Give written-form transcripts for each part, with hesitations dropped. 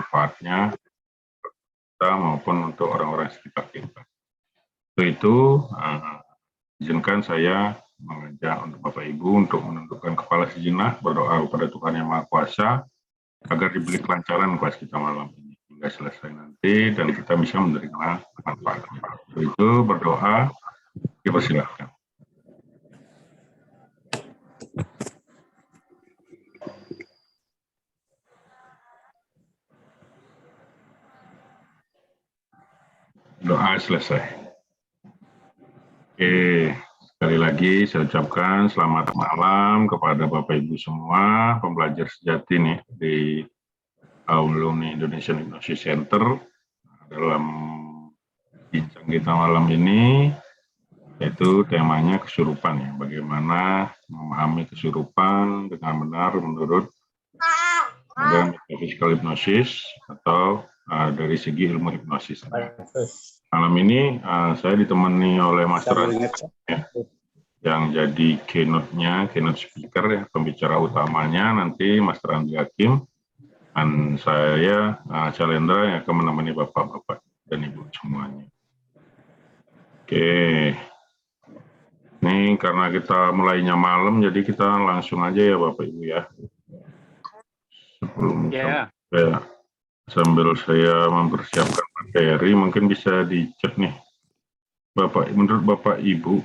manfaatnya kita maupun untuk orang-orang sekitar kita. Untuk itu, izinkan saya mengajak untuk Bapak Ibu untuk menundukkan kepala sejenak, berdoa kepada Tuhan Yang Maha Kuasa agar diberi kelancaran kelas kita malam ini hingga selesai nanti dan kita bisa menerima manfaatnya. Untuk itu berdoa, dipersilahkan. Doa selesai. Oke, sekali lagi saya ucapkan selamat malam kepada Bapak Ibu semua, pembelajar sejati nih di Alumni Indonesian Hypnosis Center. Dalam bincang kita malam ini, yaitu temanya kesurupan ya, bagaimana memahami kesurupan dengan benar menurut modern metaphysical hypnosis atau dari segi ilmu hipnosis. Malam ini saya ditemani oleh Master ya, yang jadi keynote speaker ya, pembicara utamanya nanti Master Andi Hakim, dan saya Calendra yang akan menemani Bapak-Bapak dan Ibu semuanya. Oke, ini karena kita mulainya malam, jadi kita langsung aja ya Bapak Ibu ya. Sebelum sambil saya mempersiapkan materi, mungkin bisa dicek nih, menurut Bapak Ibu,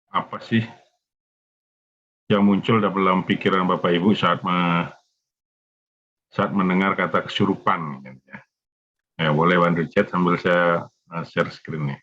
apa sih yang muncul dalam pikiran Bapak Ibu saat mendengar kata kesurupan? Ya, boleh bantu chat sambil saya share screen nih.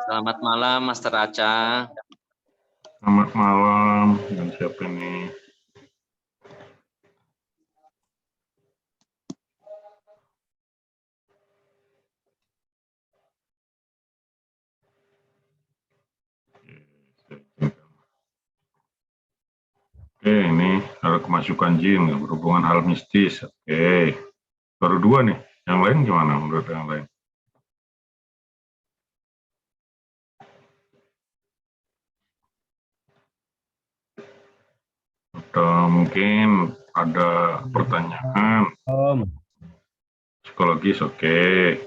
Selamat malam, Master Aca. Selamat malam, dan siapa ini? Oke, ini ada kemasukan jin berhubungan hal mistis. Oke, baru 2 nih. Yang lain gimana menurut yang lain? Atau mungkin ada pertanyaan psikologis? Oke,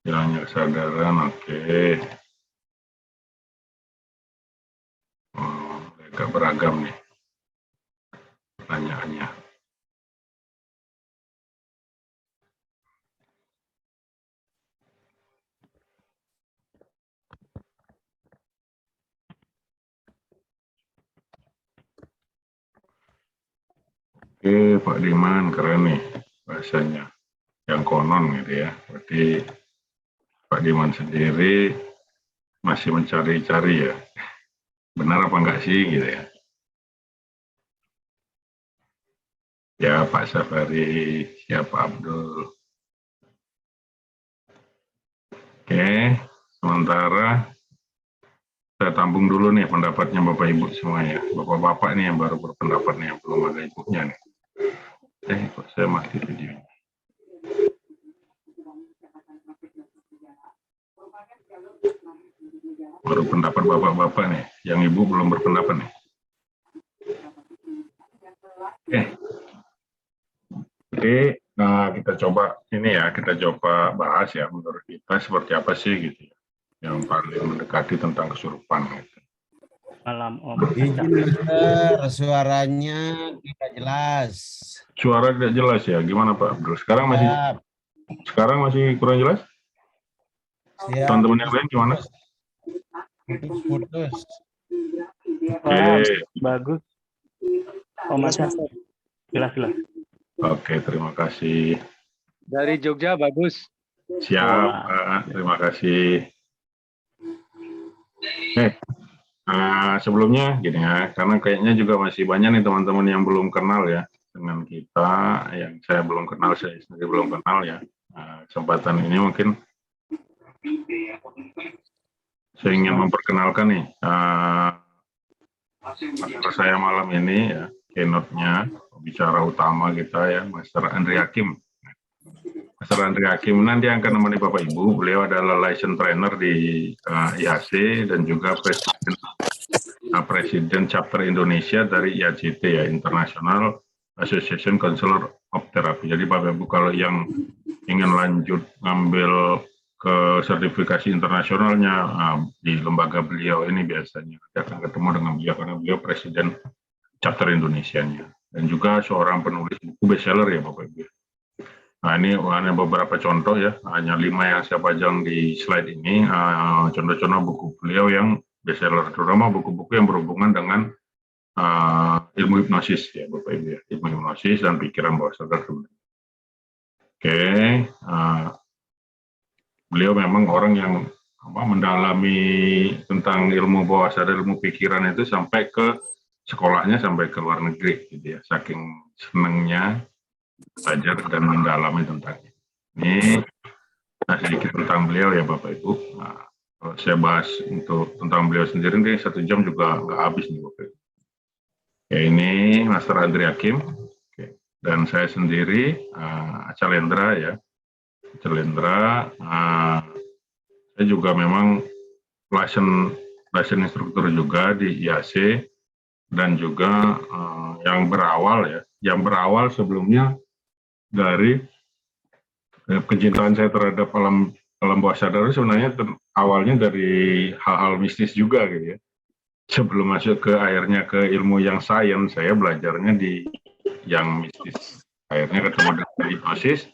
hilangnya kesadaran. Oke. Agak beragam nih pertanyaannya. Oke, Pak Diman, keren nih bahasanya. Yang konon gitu ya. Berarti Pak Diman sendiri masih mencari-cari ya. Benar apa enggak sih gitu ya. Ya, Pak Safari, siapa Abdul. Oke, sementara saya tampung dulu nih pendapatnya Bapak Ibu semua ya. Bapak-bapak nih yang baru berpendapat nih, yang belum ada ibunya nih. Kok saya mati videonya. Baru pendapat bapak-bapak nih, yang ibu belum berpendapat nih. Oke, nah kita coba ini ya, kita coba bahas ya menurut kita seperti apa sih gitu ya, yang paling mendekati tentang kesurupan gitu. Malam Om. Izin Master, suaranya tidak jelas. Suara tidak jelas ya, gimana Pak Abdul? Sekarang masih kurang jelas? Teman-teman yang lain gimana? Putus. Oke. Bagus. Oh, Mas, jelas. Oke, terima kasih. Dari Jogja bagus. Siap, terima kasih. Sebelumnya gini ya, karena kayaknya juga masih banyak nih teman-teman yang belum kenal ya dengan kita, yang saya belum kenal, saya sendiri belum kenal ya. Kesempatan ini mungkin saya ingin memperkenalkan nih master saya malam ini ya, keynote-nya, pembicara utama kita ya, Master Andri Hakim. Master Andri Hakim nanti akan menemani Bapak Ibu. Beliau adalah license trainer di IHC dan juga Presiden Chapter Indonesia dari IACT ya, International Association Counselor of Therapy. Jadi Bapak Ibu kalau yang ingin lanjut ngambil ke sertifikasi internasionalnya di lembaga beliau ini biasanya akan ketemu dengan beliau karena beliau Presiden Chapter Indonesianya dan juga seorang penulis buku bestseller ya Bapak Ibu. Nah ini hanya beberapa contoh ya, hanya 5 yang saya pajang di slide ini, contoh-contoh buku beliau yang bestseller, terutama buku-buku yang berhubungan dengan ilmu hipnosis ya Bapak Ibu ya, ilmu hipnosis dan pikiran bawah sadar. Oke, beliau memang orang yang mendalami tentang ilmu bawah sadar, ilmu pikiran itu sampai ke sekolahnya, sampai ke luar negeri gitu ya, saking senangnya belajar dan mendalami tentangnya. Ini sedikit tentang beliau ya Bapak Ibu. Kalau saya bahas untuk tentang beliau sendiri ini 1 jam juga nggak habis nih Bapak Ibu. Ya ini Master Andri Hakim. Dan saya sendiri Acalendra ya. Acalendra, saya juga memang license instruktur juga di IAC dan juga yang berawal sebelumnya dari kecintaan saya terhadap alam bawah sadar sebenarnya awalnya dari hal-hal mistis juga gitu ya. Sebelum masuk ke akhirnya ke ilmu yang sains, saya belajarnya di yang mistis. Akhirnya ketemu dengan hipnosis,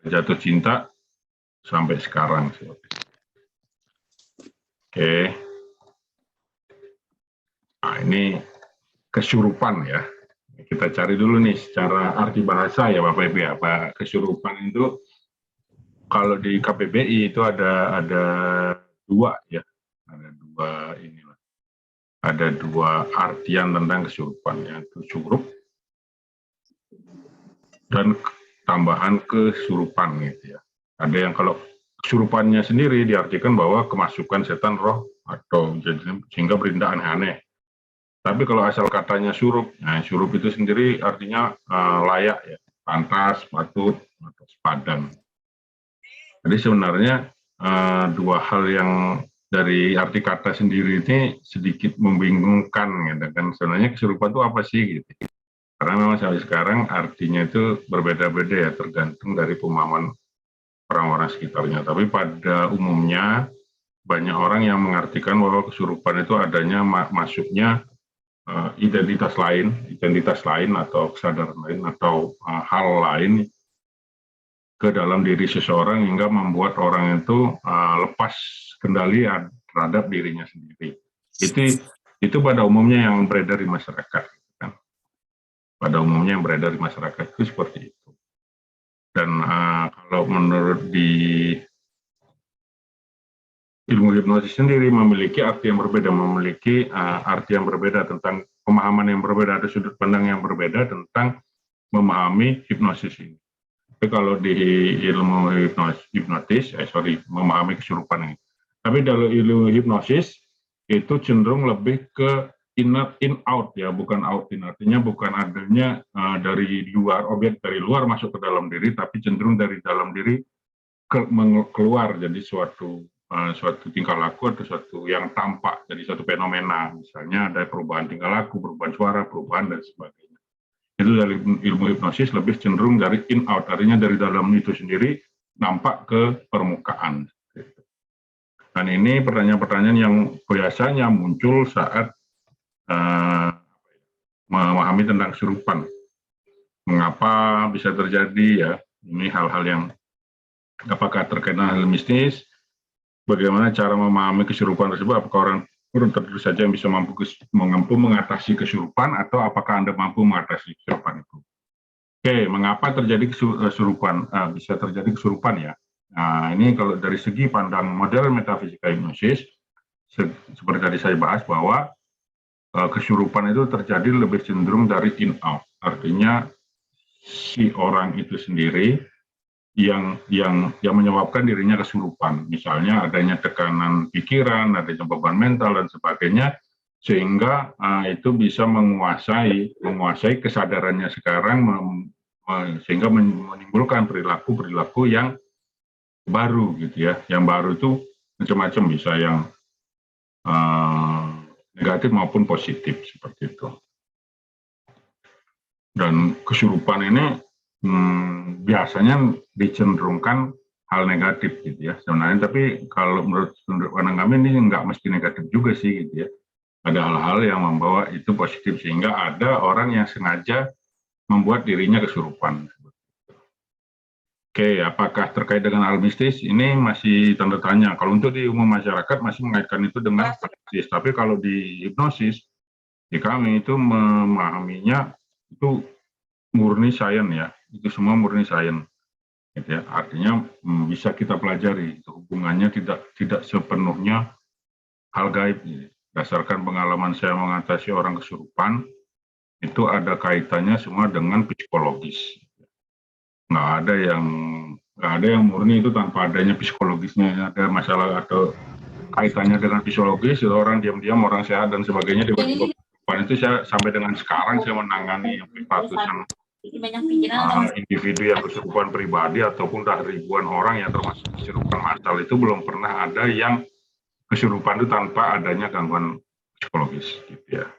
jatuh cinta sampai sekarang. Oke. Nah ini kesurupan ya. Kita cari dulu nih secara arti bahasa ya Bapak Ibu ya. Apa kesurupan itu kalau di KBBI itu ada 2 ya. Ada 2 artian tentang kesurupan ya. Surup dan tambahan kesurupan gitu ya. Ada yang kalau kesurupannya sendiri diartikan bahwa kemasukan setan roh atau sehingga berindah aneh-aneh. Tapi kalau asal katanya surup, nah surup itu sendiri artinya layak ya, pantas, patut, atau sepadan. Jadi sebenarnya 2 hal yang dari arti kata sendiri ini sedikit membingungkan gitu kan. Sebenarnya kesurupan itu apa sih gitu. Karena memang sampai sekarang artinya itu berbeda-beda ya, tergantung dari pemahaman orang-orang sekitarnya. Tapi pada umumnya banyak orang yang mengartikan bahwa kesurupan itu adanya masuknya identitas lain atau kesadaran lain atau hal lain ke dalam diri seseorang hingga membuat orang itu lepas kendali terhadap dirinya sendiri. Itu pada umumnya yang beredar di masyarakat. Kan? Pada umumnya yang beredar di masyarakat itu seperti itu. Dan kalau menurut di ilmu hipnosis sendiri memiliki arti yang berbeda, memiliki arti yang berbeda tentang pemahaman yang berbeda, ada sudut pandang yang berbeda tentang memahami hipnosis ini. Tapi kalau di ilmu memahami kesurupan ini. Tapi dalam ilmu hipnosis itu cenderung lebih ke in out ya, bukan out in. Artinya bukan adanya dari luar, objek dari luar masuk ke dalam diri, tapi cenderung dari dalam diri keluar jadi suatu tingkah laku atau suatu yang tampak, jadi suatu fenomena, misalnya ada perubahan tingkah laku, perubahan suara, perubahan dan sebagainya. Itu dari ilmu hipnosis lebih cenderung dari in out, artinya dari dalam itu sendiri nampak ke permukaan. Dan ini pertanyaan-pertanyaan yang biasanya muncul saat memahami tentang kesurupan. Mengapa bisa terjadi ya? Ini hal-hal yang apakah terkait dengan hal mistis? Bagaimana cara memahami kesurupan tersebut? Apakah orang tertentu saja yang bisa mampu mengatasi kesurupan, atau apakah Anda mampu mengatasi kesurupan itu? Oke, mengapa terjadi kesurupan? Bisa terjadi kesurupan ya. Nah, ini kalau dari segi pandang model metafisika hipnosis, seperti tadi saya bahas bahwa kesurupan itu terjadi lebih cenderung dari in out. Artinya si orang itu sendiri yang menyebabkan dirinya kesurupan. Misalnya adanya tekanan pikiran, adanya beban mental dan sebagainya, sehingga itu bisa menguasai kesadarannya sekarang, sehingga menimbulkan perilaku yang baru gitu ya. Yang baru itu macam-macam, bisa yang negatif maupun positif seperti itu. Dan kesurupan ini biasanya dicenderungkan hal negatif gitu ya sebenarnya, tapi kalau menurut pandang kami ini nggak mesti negatif juga sih gitu ya. Ada hal-hal yang membawa itu positif, sehingga ada orang yang sengaja membuat dirinya kesurupan. Oke, apakah terkait dengan hal mistis? Ini masih tanda tanya. Kalau untuk di umum masyarakat masih mengaitkan itu dengan mistis, tapi kalau di hipnosis, di kami itu memahaminya itu murni sains ya, itu semua murni sains. Gitu ya. Artinya bisa kita pelajari, itu hubungannya tidak sepenuhnya hal gaib. Berdasarkan pengalaman saya mengatasi orang kesurupan, itu ada kaitannya semua dengan psikologis. Nggak ada yang murni itu tanpa adanya psikologisnya. Ada masalah atau kaitannya dengan psikologis, orang diam-diam, orang sehat dan sebagainya, tiba-tiba kesurupan. Itu saya sampai dengan sekarang saya menangani ratusan individu yang kesurupan pribadi ataupun dah ribuan orang yang termasuk kesurupan massal, itu belum pernah ada yang kesurupan itu tanpa adanya gangguan psikologis gitu ya.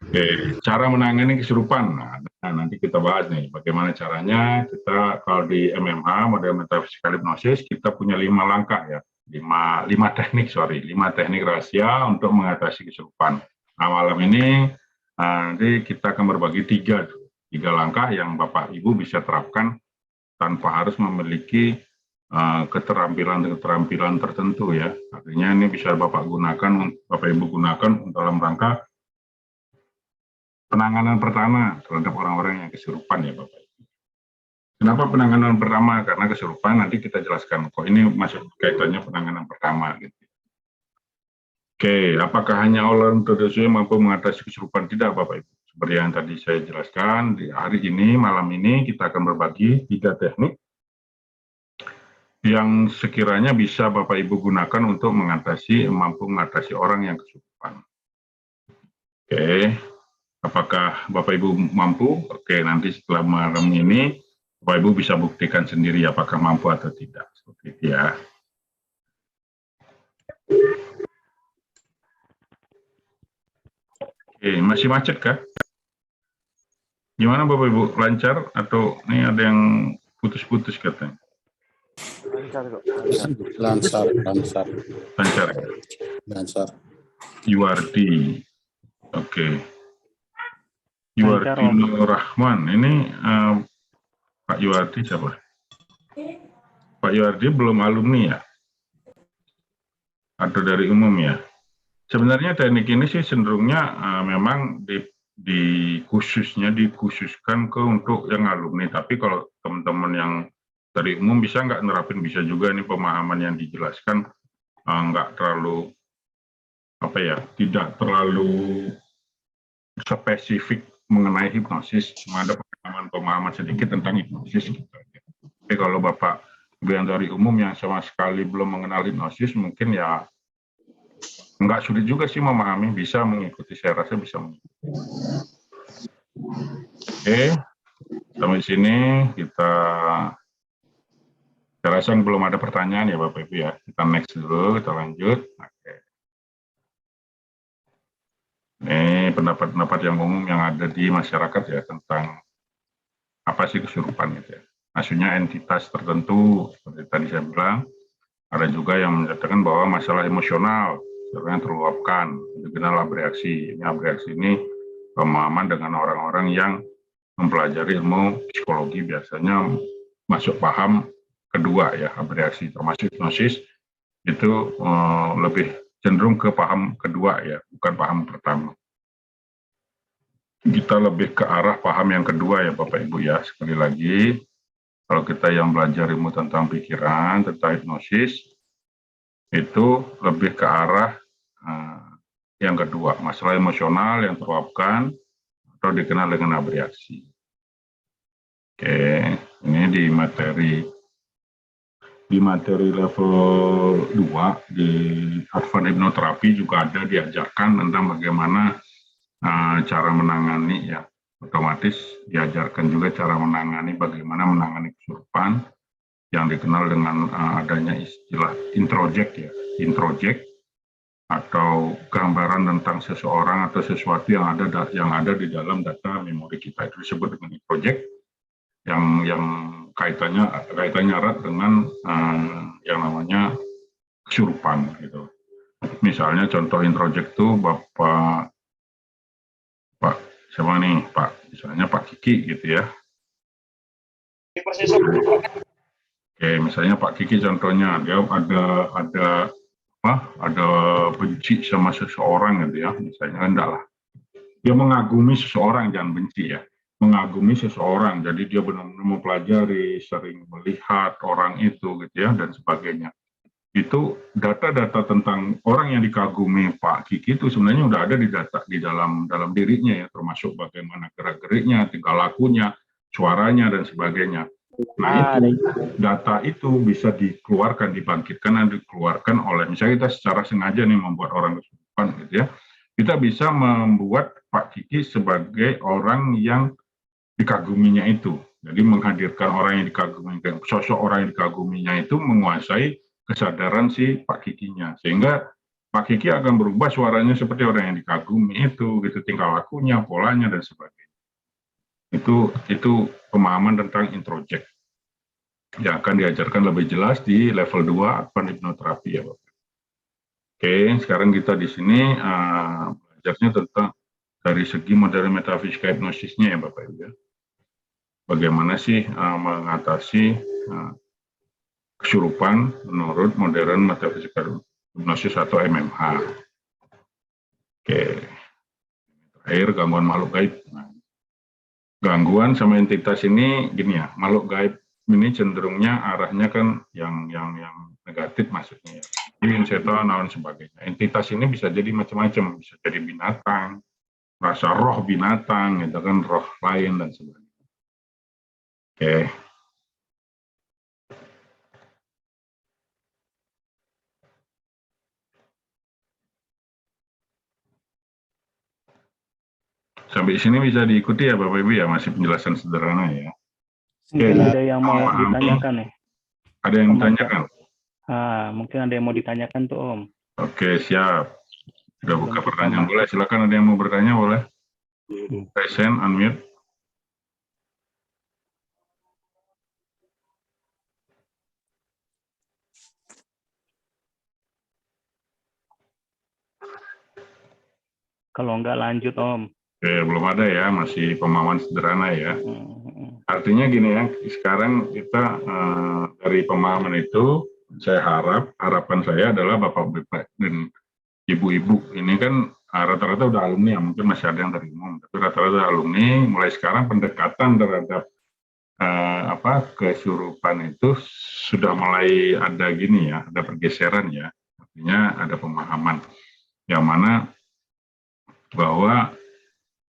Oke, cara menangani kesurupan. Nah, nanti kita bahas nih bagaimana caranya. Kita kalau di MMH, model metafisika hipnosis, kita punya 5 langkah ya. 5 teknik rahasia untuk mengatasi kesurupan. Nah, malam ini nanti kita akan berbagi 3 langkah yang Bapak Ibu bisa terapkan tanpa harus memiliki keterampilan tertentu ya. Artinya ini bisa Bapak Ibu gunakan dalam rangka penanganan pertama terhadap orang-orang yang kesurupan ya Bapak Ibu. Kenapa penanganan pertama? Karena kesurupan nanti kita jelaskan kok ini masuk kaitannya penanganan pertama gitu. Oke, apakah hanya Allah terdesak mampu mengatasi kesurupan? Tidak Bapak Ibu. Seperti yang tadi saya jelaskan, di hari ini, malam ini kita akan berbagi 3 teknik yang sekiranya bisa Bapak Ibu gunakan untuk mampu mengatasi orang yang kesurupan. Oke, apakah Bapak Ibu mampu? Oke, nanti setelah malam ini Bapak Ibu bisa buktikan sendiri apakah mampu atau tidak. Seperti itu ya. Oke, masih macet kah? Gimana Bapak Ibu? Lancar atau ini ada yang putus-putus katanya? Lancar. Yuwardi. Oke. Yuwardi Nur Rahman. Ini Pak Yuwardi siapa? Pak Yuwardi belum alumni ya? Atau dari umum ya? Sebenarnya teknik ini sih cenderungnya memang dikhususkan untuk yang alumni. Tapi kalau teman-teman yang dari umum bisa nggak nerapin, bisa juga. Ini pemahaman yang dijelaskan nggak terlalu tidak terlalu spesifik mengenai hipnosis, cuma ada pemahaman sedikit tentang hipnosis. Tapi kalau Bapak Ibu yang dari umum yang sama sekali belum mengenal hipnosis, mungkin ya nggak sulit juga sih memahami, bisa mengikuti, saya rasa bisa mengikuti. Oke, sampai sini saya rasa belum ada pertanyaan ya Bapak Ibu ya. Kita next dulu, kita lanjut. Oke. Ini pendapat-pendapat yang umum yang ada di masyarakat ya tentang apa sih kesurupan gitu ya. Maksudnya entitas tertentu, seperti tadi saya bilang. Ada juga yang menyatakan bahwa masalah emosional, sebenarnya terluapkan, dikenal abreaksi. Ini abreaksi ini pemahaman dengan orang-orang yang mempelajari ilmu psikologi, biasanya masuk paham kedua ya, abreaksi termasuk hipnosis itu lebih cenderung ke paham kedua ya, bukan paham pertama. kita lebih ke arah paham yang kedua ya Bapak Ibu ya. Sekali lagi, kalau kita yang belajar ilmu tentang pikiran, tentang hipnosis, itu lebih ke arah yang kedua, masalah emosional yang terluapkan atau dikenal dengan abreaksi. Oke, ini di materi level 2 di advance hipnoterapi juga ada diajarkan tentang bagaimana cara menangani ya, otomatis diajarkan juga cara menangani bagaimana menangani kesurupan yang dikenal dengan adanya istilah introject ya, introject atau gambaran tentang seseorang atau sesuatu yang ada di dalam data memori kita, itu disebut dengan introject yang kaitannya erat dengan yang namanya kesurupan gitu. Misalnya contoh introject itu Pak siapa nih Pak, misalnya Pak Kiki gitu ya. Oke, misalnya Pak Kiki contohnya dia ada benci sama seseorang gitu ya, misalnya enggak lah. Dia mengagumi seseorang, jangan benci ya. Mengagumi seseorang, jadi dia benar-benar mempelajari, sering melihat orang itu gitu ya dan sebagainya. Itu data-data tentang orang yang dikagumi Pak Kiki itu sebenarnya udah ada di dalam dirinya ya, termasuk bagaimana gerak-geriknya, tingkah lakunya, suaranya dan sebagainya. Nah itu data itu bisa dikeluarkan, dibangkitkan dan dikeluarkan oleh misalnya kita secara sengaja nih membuat orang kesurupan gitu ya. Kita bisa membuat Pak Kiki sebagai orang yang dikaguminya itu. Jadi menghadirkan orang yang dikaguminya, sosok orang yang dikaguminya itu menguasai kesadaran si Pak Kikinya, sehingga Pak Kiki akan berubah suaranya seperti orang yang dikagumi itu, gitu, tingkah lakunya, polanya dan sebagainya. Itu pemahaman tentang introject yang akan diajarkan lebih jelas di level 2 advance hipnoterapi ya Bapak. Oke, sekarang kita di sini belajarnya tentang dari segi model metafisika hipnosisnya ya Bapak Ibu ya. Bagaimana sih mengatasi kesurupan menurut modern metafisika hipnosis atau MMH. Oke, terakhir gangguan makhluk gaib. Nah, gangguan sama entitas ini gini ya, makhluk gaib ini cenderungnya arahnya kan yang negatif maksudnya. Jin, setan, dan sebagainya. Entitas ini bisa jadi macam-macam, bisa jadi binatang, rasa roh binatang, gitu kan, roh lain dan sebagainya. Oke. Sampai sini bisa diikuti ya Bapak Ibu ya, masih penjelasan sederhana ya. Mungkin ada yang mau ditanyakan nih. Ada yang ditanyakan? Mungkin ada yang mau ditanyakan tuh Om. Oke, siap. Sudah buka pertanyaan, boleh. Silakan ada yang mau bertanya, boleh. Present, unmute. Kalau enggak lanjut Om. Oke, belum ada ya, masih pemahaman sederhana ya. Artinya gini ya, sekarang kita dari pemahaman itu, harapan saya adalah Bapak-Bapak dan Ibu-Ibu ini kan rata-rata udah alumni ya, mungkin masih ada yang dari umum, tapi rata-rata alumni, mulai sekarang pendekatan terhadap kesurupan itu sudah mulai ada gini ya, ada pergeseran ya, artinya ada pemahaman yang mana bahwa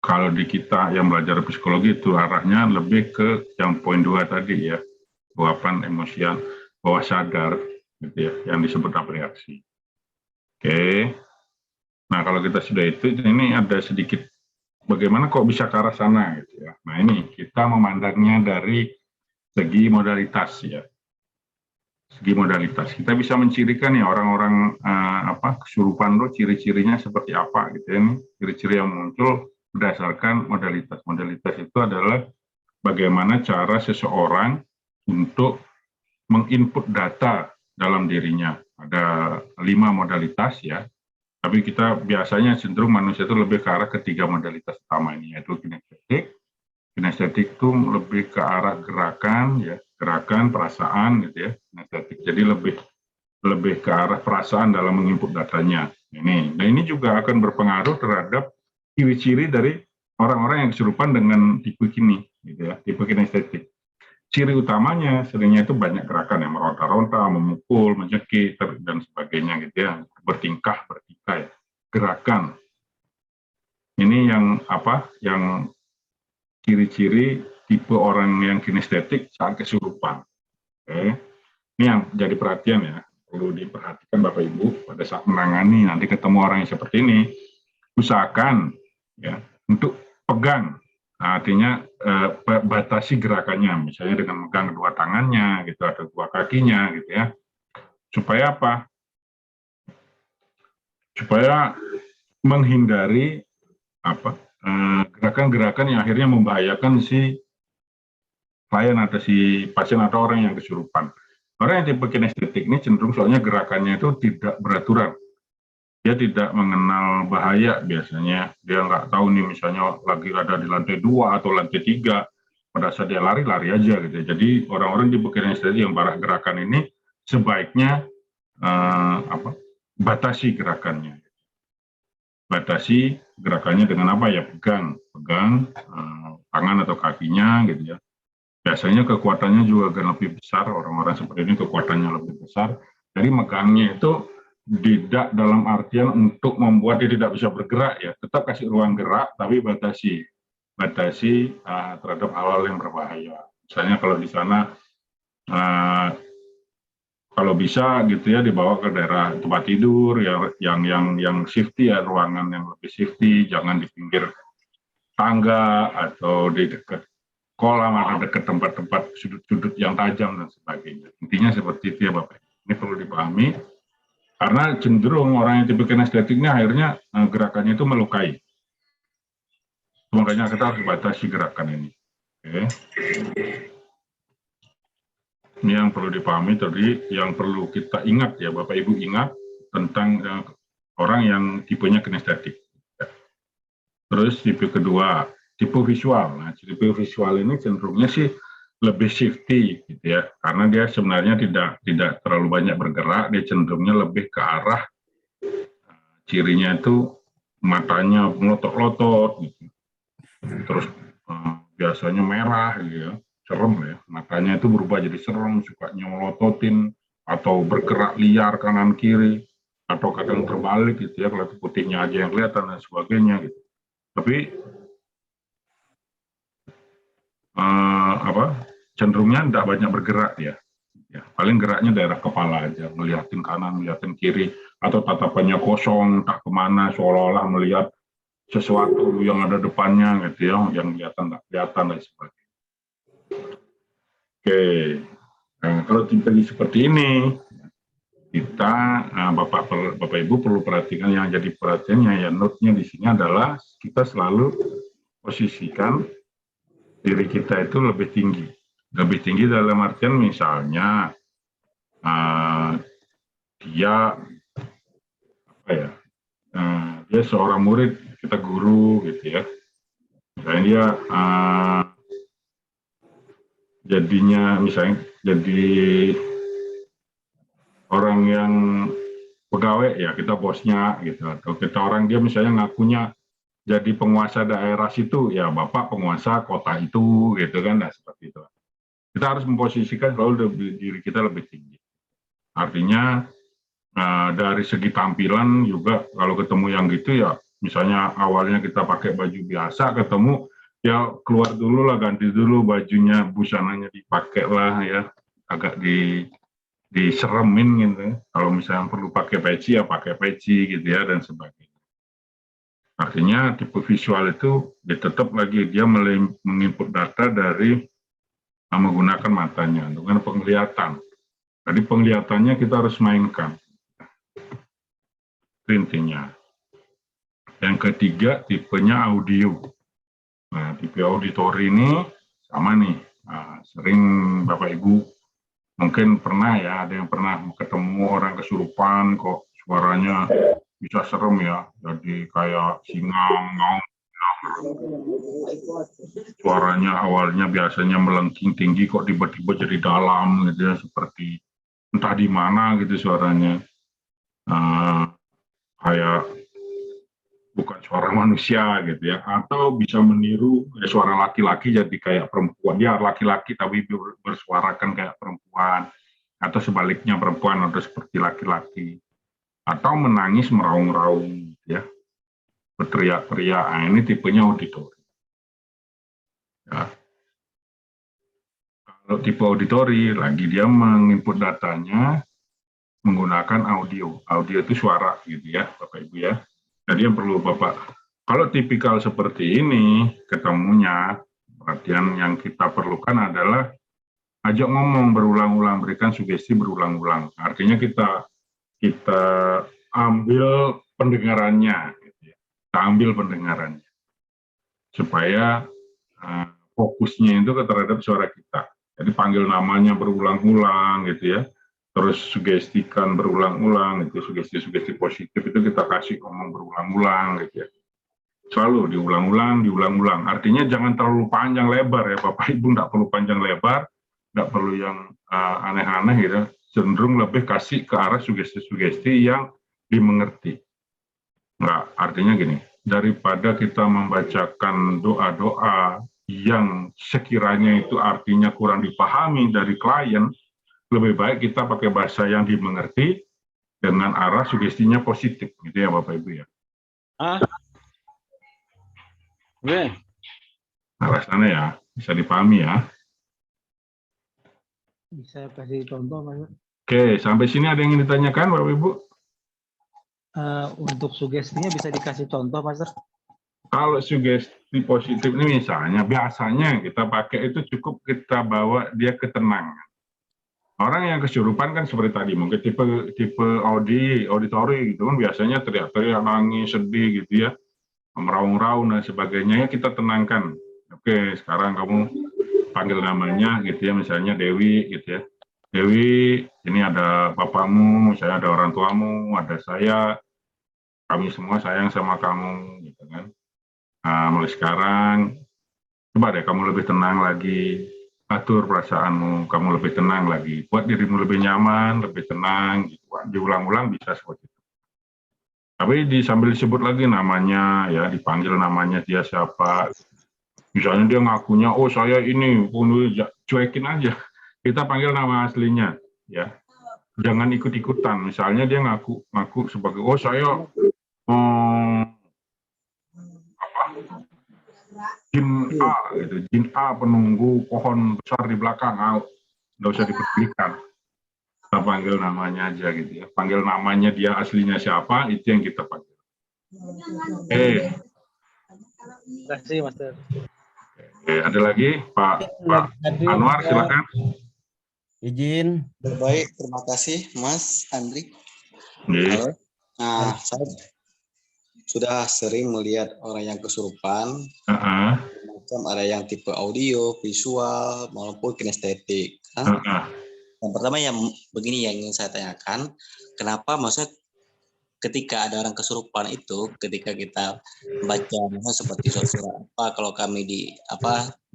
kalau di kita yang belajar psikologi itu arahnya lebih ke yang poin 2 tadi ya, luapan emosian bawah sadar gitu ya, yang disebut abreaksi. Oke. Nah, kalau kita sudah itu, ini ada sedikit bagaimana kok bisa ke arah sana gitu ya. Nah, ini kita memandangnya dari segi modalitas ya. Segi modalitas. Kita bisa mencirikan ya orang-orang kesurupan itu ciri-cirinya seperti apa gitu ya. Ini ciri-ciri yang muncul berdasarkan modalitas. Modalitas itu adalah bagaimana cara seseorang untuk menginput data dalam dirinya. Ada 5 modalitas ya. Tapi kita biasanya cenderung manusia itu lebih ke arah ketiga modalitas utama ini, yaitu kinestetik. Kinestetik itu lebih ke arah gerakan, ya, gerakan, perasaan, gitu ya. Kinestetik. Jadi lebih ke arah perasaan dalam menginput datanya. Nah ini juga akan berpengaruh terhadap ciri-ciri dari orang-orang yang kesurupan dengan tipe kini, gitu ya, tipe kinestetik. Ciri utamanya seringnya itu banyak gerakan yang meronta-ronta, memukul, mencekik, dan sebagainya gitu ya, bertingkah, bertikai, gerakan. Ini yang apa? Yang ciri-ciri tipe orang yang kinestetik saat kesurupan. Oke. Ini yang jadi perhatian ya, perlu diperhatikan Bapak Ibu pada saat menangani nanti ketemu orang yang seperti ini, usahakan ya untuk pegang. Nah, artinya batasi gerakannya, misalnya dengan megang kedua tangannya, gitu, atau kedua kakinya, gitu ya. Supaya apa? Supaya menghindari apa gerakan-gerakan yang akhirnya membahayakan si klien atau si pasien atau orang yang kesurupan. Orang yang tipe kinestetik ini cenderung soalnya gerakannya itu tidak beraturan. Dia tidak mengenal bahaya biasanya. Dia nggak tahu nih misalnya lagi ada di lantai 2 atau lantai 3. Pada saat dia lari aja gitu. Jadi orang-orang tipe kinestetik yang parah gerakan ini sebaiknya batasi gerakannya. Batasi gerakannya dengan apa ya? Pegang tangan atau kakinya gitu ya. Biasanya kekuatannya juga akan lebih besar, orang-orang seperti ini kekuatannya lebih besar. Jadi megangnya itu tidak dalam artian untuk membuat dia tidak bisa bergerak ya, tetap kasih ruang gerak, tapi batasi terhadap hal-hal yang berbahaya. Misalnya kalau di sana, kalau bisa gitu ya dibawa ke daerah tempat tidur yang safety ya, ruangan yang lebih safety, jangan di pinggir tangga atau di dekat kolam atau dekat tempat-tempat sudut-sudut yang tajam dan sebagainya. Intinya seperti itu ya Bapak. Ini perlu dipahami karena cenderung orang yang tipe kinestetiknya akhirnya gerakannya itu melukai. Makanya kita harus batasi gerakan ini. Oke. Ini yang perlu dipahami tadi, yang perlu kita ingat ya Bapak Ibu ingat tentang orang yang tipenya kinestetik. Terus tipe kedua, tipe visual. Nah, tipe visual ini cenderungnya sih lebih safety gitu ya, karena dia sebenarnya tidak terlalu banyak bergerak, dia cenderungnya lebih ke arah cirinya itu matanya melotot-lotot gitu. Terus biasanya merah gitu ya, serem ya, matanya itu berubah jadi serem, suka melototin atau bergerak liar kanan kiri atau kadang terbalik gitu ya, kalau putihnya aja yang kelihatan dan sebagainya gitu. Tapi cenderungnya tidak banyak bergerak ya. Paling geraknya daerah kepala aja, ngeliatin kanan, ngeliatin kiri, atau tatapannya kosong, tak kemana, seolah-olah melihat sesuatu yang ada depannya gitu ya, yang kelihatan tak kelihatan dan sebagainya. Oke, nah, kalau tipe seperti ini, kita Bapak Ibu perlu perhatikan, yang jadi perhatiannya ya, note-nya di sini adalah kita selalu posisikan diri kita itu lebih tinggi. Lebih tinggi dalam artian misalnya dia dia seorang murid, kita guru gitu ya. Misalnya dia jadinya misalnya jadi orang yang pegawai ya, kita bosnya gitu, atau kita orang dia misalnya ngakunya jadi penguasa daerah situ ya, Bapak penguasa kota itu gitu kan, nah seperti itu. Kita harus memposisikan selalu diri kita lebih tinggi. Artinya dari segi tampilan juga kalau ketemu yang gitu ya, misalnya awalnya kita pakai baju biasa, ketemu ya keluar dulu lah, ganti dulu bajunya, busananya dipakai lah ya, agak diseremin gitu. Kalau misalnya perlu pakai peci ya pakai peci gitu ya, dan sebagainya. Artinya tipe visual itu tetap lagi dia menginput data dari menggunakan matanya dengan penglihatan. Jadi penglihatannya kita harus mainkan. Itu intinya. Yang ketiga tipenya audio. Nah, tipe auditori ini sama nih. Nah, sering Bapak Ibu mungkin pernah ya, ada yang pernah ketemu orang kesurupan kok suaranya bisa serem ya, jadi kayak singa ngaung. Suaranya awalnya biasanya melengking tinggi kok tiba-tiba jadi dalam gitu ya, seperti entah di mana gitu suaranya. Kayak bukan suara manusia gitu ya, atau bisa meniru suara laki-laki jadi kayak perempuan, dia laki-laki tapi bersuarakan kayak perempuan, atau sebaliknya perempuan atau seperti laki-laki, atau menangis meraung-raung ya, berteriak-teriak. Nah, ini tipenya auditori ya. Kalau tipe auditori lagi dia menginput datanya menggunakan audio itu suara gitu ya Bapak Ibu ya. Jadi yang perlu Bapak, kalau tipikal seperti ini ketemunya, perhatian yang kita perlukan adalah ajak ngomong berulang-ulang, berikan sugesti berulang-ulang. Artinya kita ambil pendengarannya, gitu ya. Kita ambil pendengarannya supaya fokusnya itu terhadap suara kita. Jadi panggil namanya berulang-ulang gitu ya. Terus sugestikan berulang-ulang, itu sugesti-sugesti positif itu kita kasih ngomong berulang-ulang gitu ya. Selalu diulang-ulang. Artinya jangan terlalu panjang lebar ya Bapak Ibu, nggak perlu panjang lebar, nggak perlu yang aneh-aneh gitu. Cenderung lebih kasih ke arah sugesti-sugesti yang dimengerti. Nggak, artinya gini, daripada kita membacakan doa-doa yang sekiranya itu artinya kurang dipahami dari klien, lebih baik kita pakai bahasa yang dimengerti dengan arah sugestinya positif, gitu ya Bapak Ibu ya. Arah sana ya, bisa dipahami ya. Bisa kasih contoh, Mas? Oke, sampai sini ada yang ingin ditanyakan Bapak Ibu? Untuk sugestinya bisa dikasih contoh, Mas? Kalau sugesti positif ini misalnya, biasanya kita pakai itu cukup kita bawa dia ketenangan. Orang yang kesurupan kan seperti tadi, mungkin tipe auditori gitu kan, biasanya teriak-teriak, nangis, sedih gitu ya, meraung-raung dan sebagainya, ya kita tenangkan. Oke, sekarang kamu panggil namanya gitu ya, misalnya Dewi gitu ya. Dewi, ini ada bapakmu, saya ada orang tuamu, ada saya, kami semua sayang sama kamu gitu kan. Nah, mulai sekarang coba deh kamu lebih tenang lagi, atur perasaanmu, kamu lebih tenang lagi, buat dirimu lebih nyaman, lebih tenang, gitu. Diulang-ulang bisa seperti itu. Tapi sambil disebut lagi namanya, ya dipanggil namanya dia siapa. Misalnya dia ngakunya, oh saya ini, cuekin aja. Kita panggil nama aslinya, ya. Jangan ikut-ikutan. Misalnya dia ngaku sebagai, oh saya jin A, gitu. Jin A penunggu pohon besar di belakang, nggak usah dipedulikan. Kita panggil namanya aja gitu ya. Panggil namanya dia aslinya siapa, itu yang kita panggil. Terima kasih, Master. Ada lagi Pak Anwar, silakan. Izin. Baik, terima kasih Mas Andri. Halo. Nah, saya sudah sering melihat orang yang kesurupan, macam ada yang tipe audio, visual, maupun kinestetik. Yang pertama yang begini yang ingin saya tanyakan, kenapa maksudnya ketika ada orang kesurupan itu, ketika kita membaca misalnya seperti surat apa, kalau kami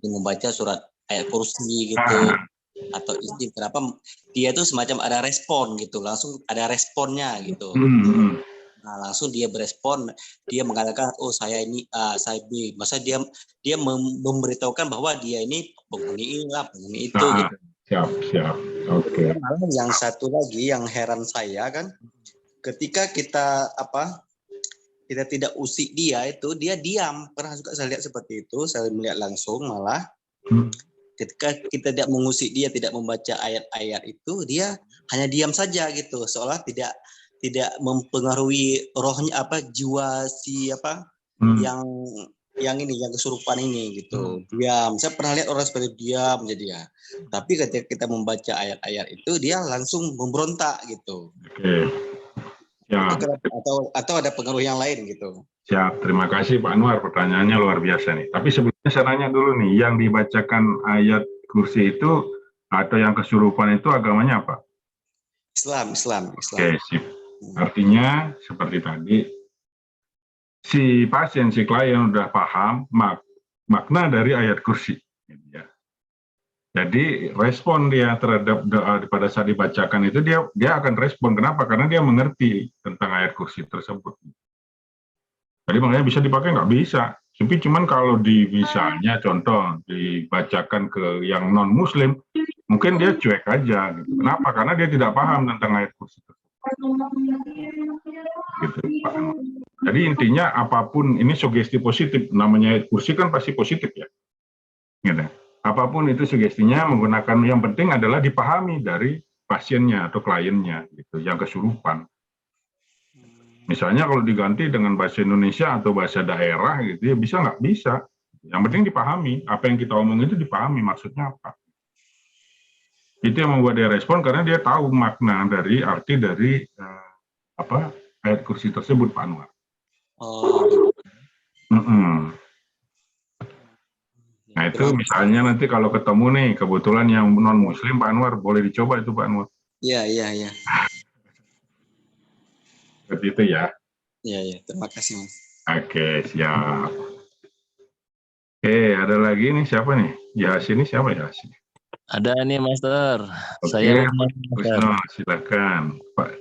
membaca surat ayat kursi gitu, atau istilah, kenapa dia itu semacam ada respon gitu, langsung ada responnya gitu. Nah, langsung dia berespon, dia mengatakan, oh saya ini A, saya B. Masa dia memberitahukan bahwa dia ini penghuni ini lah, penghuni itu gitu. Siap. Oke. Yang satu lagi yang heran saya kan, ketika kita kita tidak usik dia itu, dia diam. Pernah juga saya lihat seperti itu, saya melihat langsung malah. Ketika kita tidak mengusik dia, tidak membaca ayat-ayat itu, dia hanya diam saja gitu, seolah tidak mempengaruhi rohnya jiwa si yang kesurupan ini gitu. Diam. Saya pernah lihat orang seperti diam jadi ya. Tapi ketika kita membaca ayat-ayat itu, dia langsung memberontak gitu. Oke. Ya. Atau ada pengaruh yang lain gitu. Siap, terima kasih Pak Anwar, pertanyaannya luar biasa nih. Tapi sebelumnya saya tanya dulu nih, yang dibacakan ayat kursi itu atau yang kesurupan itu agamanya apa? Islam. Oke, sip. Artinya seperti tadi, si pasien, si klien udah paham makna dari ayat kursi. Jadi respon dia terhadap doa pada saat dibacakan itu dia akan respon. Kenapa? Karena dia mengerti tentang ayat kursi tersebut. Jadi makanya bisa dipakai nggak bisa. Tapi cuman kalau misalnya contoh dibacakan ke yang non Muslim, mungkin dia cuek aja. Gitu. Kenapa? Karena dia tidak paham tentang ayat kursi tersebut. Gitu, Pak Anwar. Jadi intinya apapun ini sugesti positif. Namanya ayat kursi kan pasti positif ya. Gitu. Apapun itu sugestinya menggunakan yang penting adalah dipahami dari pasiennya atau kliennya gitu, yang kesurupan. Misalnya kalau diganti dengan bahasa Indonesia atau bahasa daerah gitu ya bisa nggak bisa. Yang penting dipahami, apa yang kita omong itu dipahami maksudnya apa. Itu yang membuat dia respon karena dia tahu makna dari arti dari ayat kursi tersebut, Pak Anwar. Oh. Nah itu misalnya nanti kalau ketemu nih kebetulan yang non Muslim Pak Anwar boleh dicoba itu Pak Anwar. Iya. Seperti itu ya. Iya. Terima kasih, Mas. Oke, siap. Oke, ada lagi nih siapa nih? Yasin ini siapa ya? Ada nih, Master. Oke, Saya Pak Krisno, silakan. Pak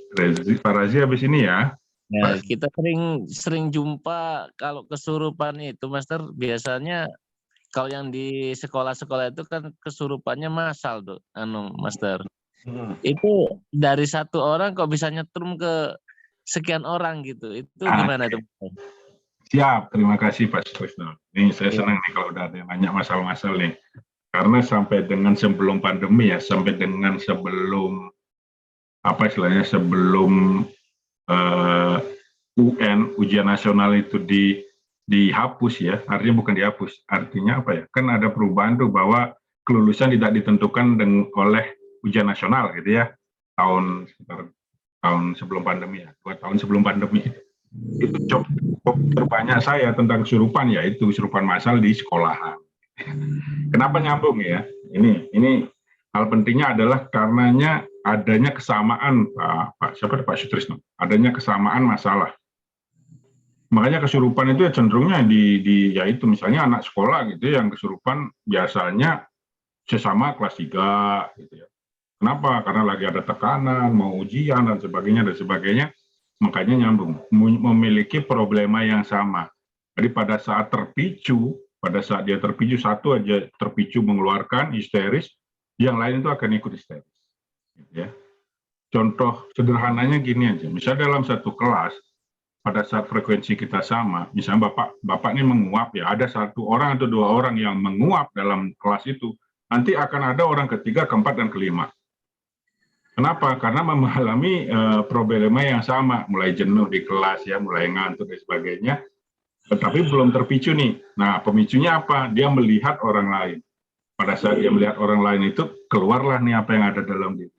Razi habis ini ya. Nah, kita sering jumpa kalau kesurupan itu, Master. Biasanya kalau yang di sekolah-sekolah itu kan kesurupannya massal tuh, Master. Itu dari satu orang kok bisa nyetrum ke sekian orang gitu. Itu gimana tuh? Siap, terima kasih Pak Krisno. Nih saya senang nih kalau udah ada yang nanya masalah-masalah nih. Karena sampai dengan sebelum pandemi ya, sampai dengan sebelum sebelum UN ujian nasional itu dihapus ya, artinya bukan dihapus, artinya apa ya? Kan ada perubahan tuh bahwa kelulusan tidak ditentukan oleh ujian nasional gitu ya, tahun sebelum pandemi ya, 2 tahun sebelum pandemi itu cukup terbanyak saya tentang kesurupan, yaitu kesurupan massal di sekolahan. Kenapa nyambung ya? Ini hal pentingnya adalah karenanya adanya kesamaan Pak Sutrisno, adanya kesamaan masalah. Makanya kesurupan itu ya cenderungnya yaitu misalnya anak sekolah gitu yang kesurupan biasanya sesama kelas 3 gitu ya. Kenapa? Karena lagi ada tekanan, mau ujian dan sebagainya, makanya nyambung, memiliki problema yang sama. Jadi pada saat dia terpicu satu aja terpicu mengeluarkan histeris, yang lain itu akan ikut histeris. Gitu ya. Contoh sederhananya gini aja, misalnya dalam satu kelas, pada saat frekuensi kita sama, misalnya Bapak ini menguap ya, ada 1 orang atau 2 orang yang menguap dalam kelas itu, nanti akan ada orang ketiga, keempat, dan kelima. Kenapa? Karena mengalami problema yang sama, mulai jenuh di kelas ya, mulai ngantuk dan sebagainya, tetapi belum terpicu nih. Nah, pemicunya apa? Dia melihat orang lain. Pada saat dia melihat orang lain itu, keluarlah nih apa yang ada dalam diri.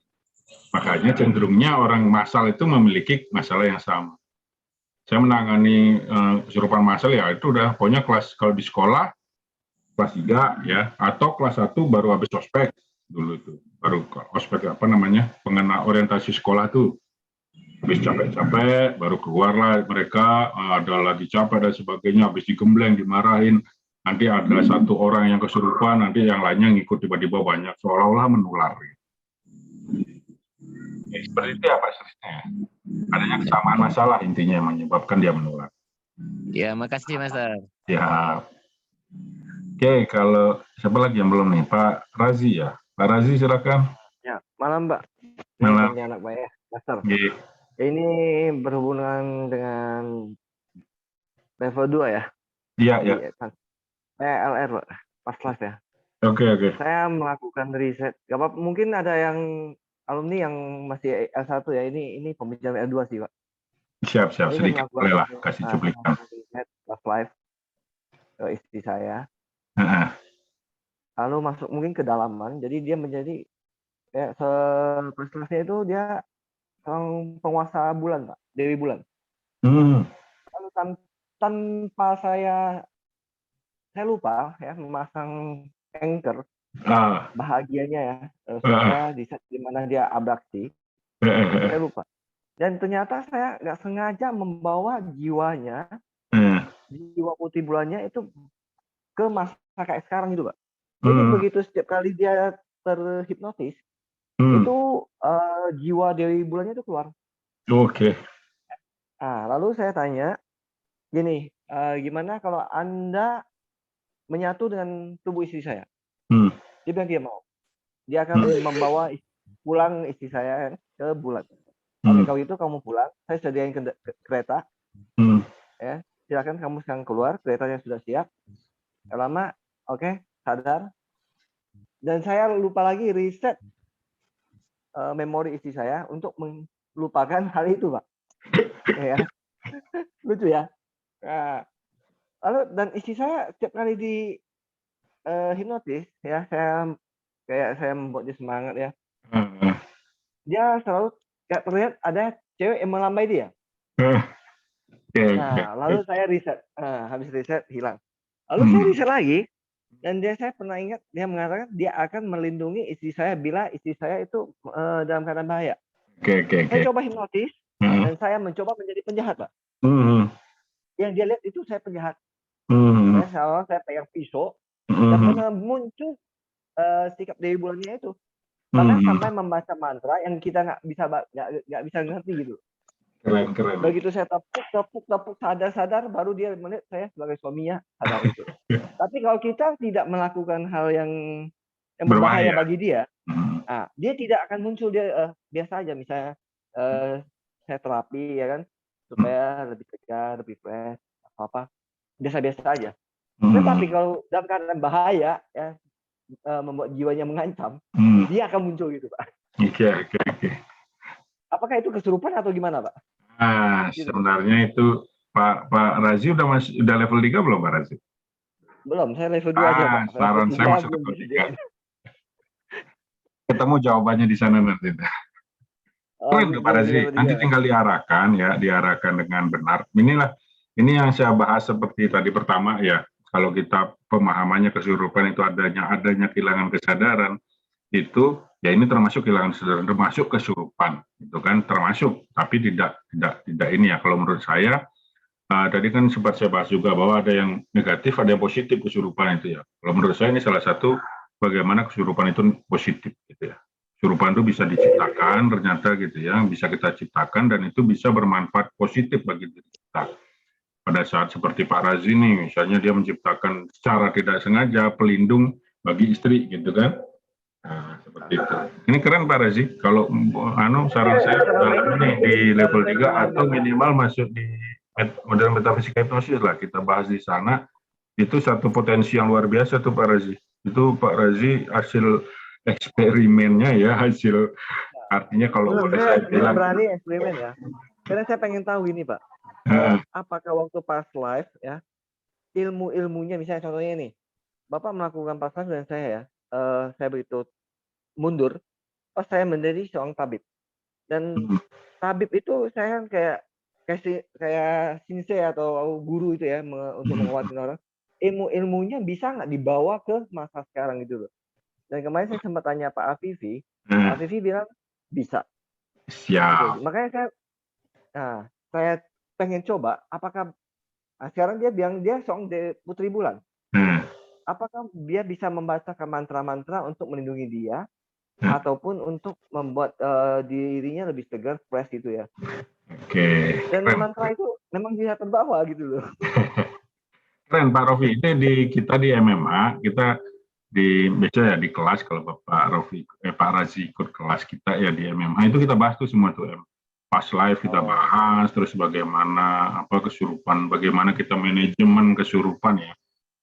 Makanya cenderungnya orang massal itu memiliki masalah yang sama. Saya menangani kesurupan massal ya itu udah pokoknya kalau di sekolah kelas 3 ya, atau kelas 1 baru habis ospek dulu itu. Baru ospek pengenal orientasi sekolah tuh. Habis capek-capek baru keluarlah mereka, ada lagi capek dan sebagainya, habis digembleng, dimarahin, nanti ada 1 orang yang kesurupan, nanti yang lainnya ngikut tiba-tiba banyak, seolah-olah menular. Ya, seperti itu ya Pak Sutrisno. Adanya kesamaan masalah intinya yang menyebabkan dia menular. Ya, makasih Master. Ya. Oke, kalau siapa lagi yang belum nih? Pak Razi ya. Pak Razi silakan. Ya, malam Mbak. Malam. Ini anak saya, Master. Oke. Ini berhubungan dengan level 2 ya? Iya, ya. LR, Pak. Pas kelas ya. Oke. Saya melakukan riset. Mungkin ada yang alumni yang masih L1 ya. Ini pembicara L2 sih, Pak. Siap. Sedikit boleh lah kasih cuplikan. Riset pas live ke istri saya. Lalu masuk mungkin ke dalaman. Jadi dia menjadi pas kelasnya itu dia seorang penguasa bulan, Pak. Dewi Bulan. Lalu tanpa saya lupa ya memasang anchor bahagianya ya, saya di set di mana dia abraksi, saya lupa. Dan ternyata saya nggak sengaja membawa jiwanya, jiwa putih bulannya itu ke masa kayak sekarang gitu, Pak. Jadi begitu setiap kali dia terhipnotis, itu jiwa Dewi Bulannya itu keluar. Oke. Nah, lalu saya tanya, gini, gimana kalau Anda menyatu dengan tubuh istri saya? Dia bilang dia mau. Dia akan membawa pulang istri saya ke bulan. Oke, kalau itu kamu pulang, saya sediain kereta. Ya, silakan kamu sekarang keluar, keretanya sudah siap. Lama, oke, sadar. Dan saya lupa lagi riset memori istri saya untuk melupakan hal itu, Pak. Ya. Lucu ya. Nah, lalu dan istri saya setiap kali di hipnotis, ya, saya membuat dia semangat ya. Dia selalu terlihat ada cewek yang melambai dia. Nah, lalu saya riset, habis riset hilang. Lalu saya riset lagi, dan saya pernah ingat dia mengatakan dia akan melindungi istri saya bila istri saya itu dalam keadaan bahaya. Saya coba hipnotis, dan saya mencoba menjadi penjahat, Pak. Yang dia lihat itu saya penjahat. Saya pegang pisau, dan muncul sikap Dewi Bulannya itu. Bahkan sampai membaca mantra yang kita nggak bisa ngerti gitu. Keren. Begitu saya tepuk sadar baru dia melihat saya sebagai suaminya sadar itu. Tapi kalau kita tidak melakukan hal yang berbahaya bagi dia, dia tidak akan muncul, dia biasa aja, misalnya saya terapi ya kan, supaya lebih tegar, lebih fresh, apa biasa-biasa aja. Tetapi kalau dalam keadaan bahaya ya, membuat jiwanya mengancam, dia akan muncul gitu, Pak. Oke. Apakah itu kesurupan atau gimana, Pak? Sebenarnya itu Pak Razi udah level 3 belum, Pak Razi? Belum, saya level 2 aja, Pak. Saran saya masuk level 3. Ketemu jawabannya di sana nanti. Keren Pak Razi, nanti tinggal diarahkan dengan benar. Ini yang saya bahas seperti tadi pertama ya. Kalau kita pemahamannya kesurupan itu adanya kehilangan kesadaran, itu ya ini termasuk kehilangan kesadaran, termasuk kesurupan, itu kan termasuk, tapi tidak ini ya. Kalau menurut saya tadi kan sempat saya bahas juga bahwa ada yang negatif, ada yang positif kesurupan itu ya. Kalau menurut saya ini salah satu bagaimana kesurupan itu positif gitu ya. Kesurupan itu bisa diciptakan ternyata gitu ya, bisa kita ciptakan dan itu bisa bermanfaat positif bagi diri kita. Pada saat seperti Pak Razi nih, misalnya dia menciptakan secara tidak sengaja pelindung bagi istri gitu kan. Nah, seperti itu. Ini keren Pak Razi. Kalau saran saya ini di level 3 atau minimal masuk di model metafisika hipnosis lah, kita bahas di sana. Itu satu potensi yang luar biasa tuh Pak Razi. Itu Pak Razi hasil eksperimennya ya, hasil artinya kalau boleh saya bilang berani eksperimen ya. Karena saya pengen tahu ini, Pak. Apakah waktu pas live ya, ilmunya misalnya contohnya nih, Bapak melakukan pas live dan saya ya, saya begitu mundur, pas saya menjadi seorang tabib. Dan tabib itu saya kayak sensei atau guru itu ya, untuk menguatkan orang. Ilmunya bisa nggak dibawa ke masa sekarang gitu loh. Dan kemarin saya sempat tanya Pak Afifi, Pak Afifi bilang bisa. Siap. Gitu. Makanya saya pengen coba, apakah sekarang dia bilang dia seorang Putri Bulan. Apakah dia bisa membacakan mantra-mantra untuk melindungi dia, ataupun untuk membuat dirinya lebih segar, fresh gitu ya. Oke. Dan mantra itu memang bisa terbawa gitu loh. Keren Pak Rofi. Ini kita di MMA, kita biasanya di kelas kalau Pak Razi ikut kelas kita ya di MMA itu kita bahas tuh semua tuh pas live kita bahas terus bagaimana kesurupan, bagaimana kita manajemen kesurupan ya.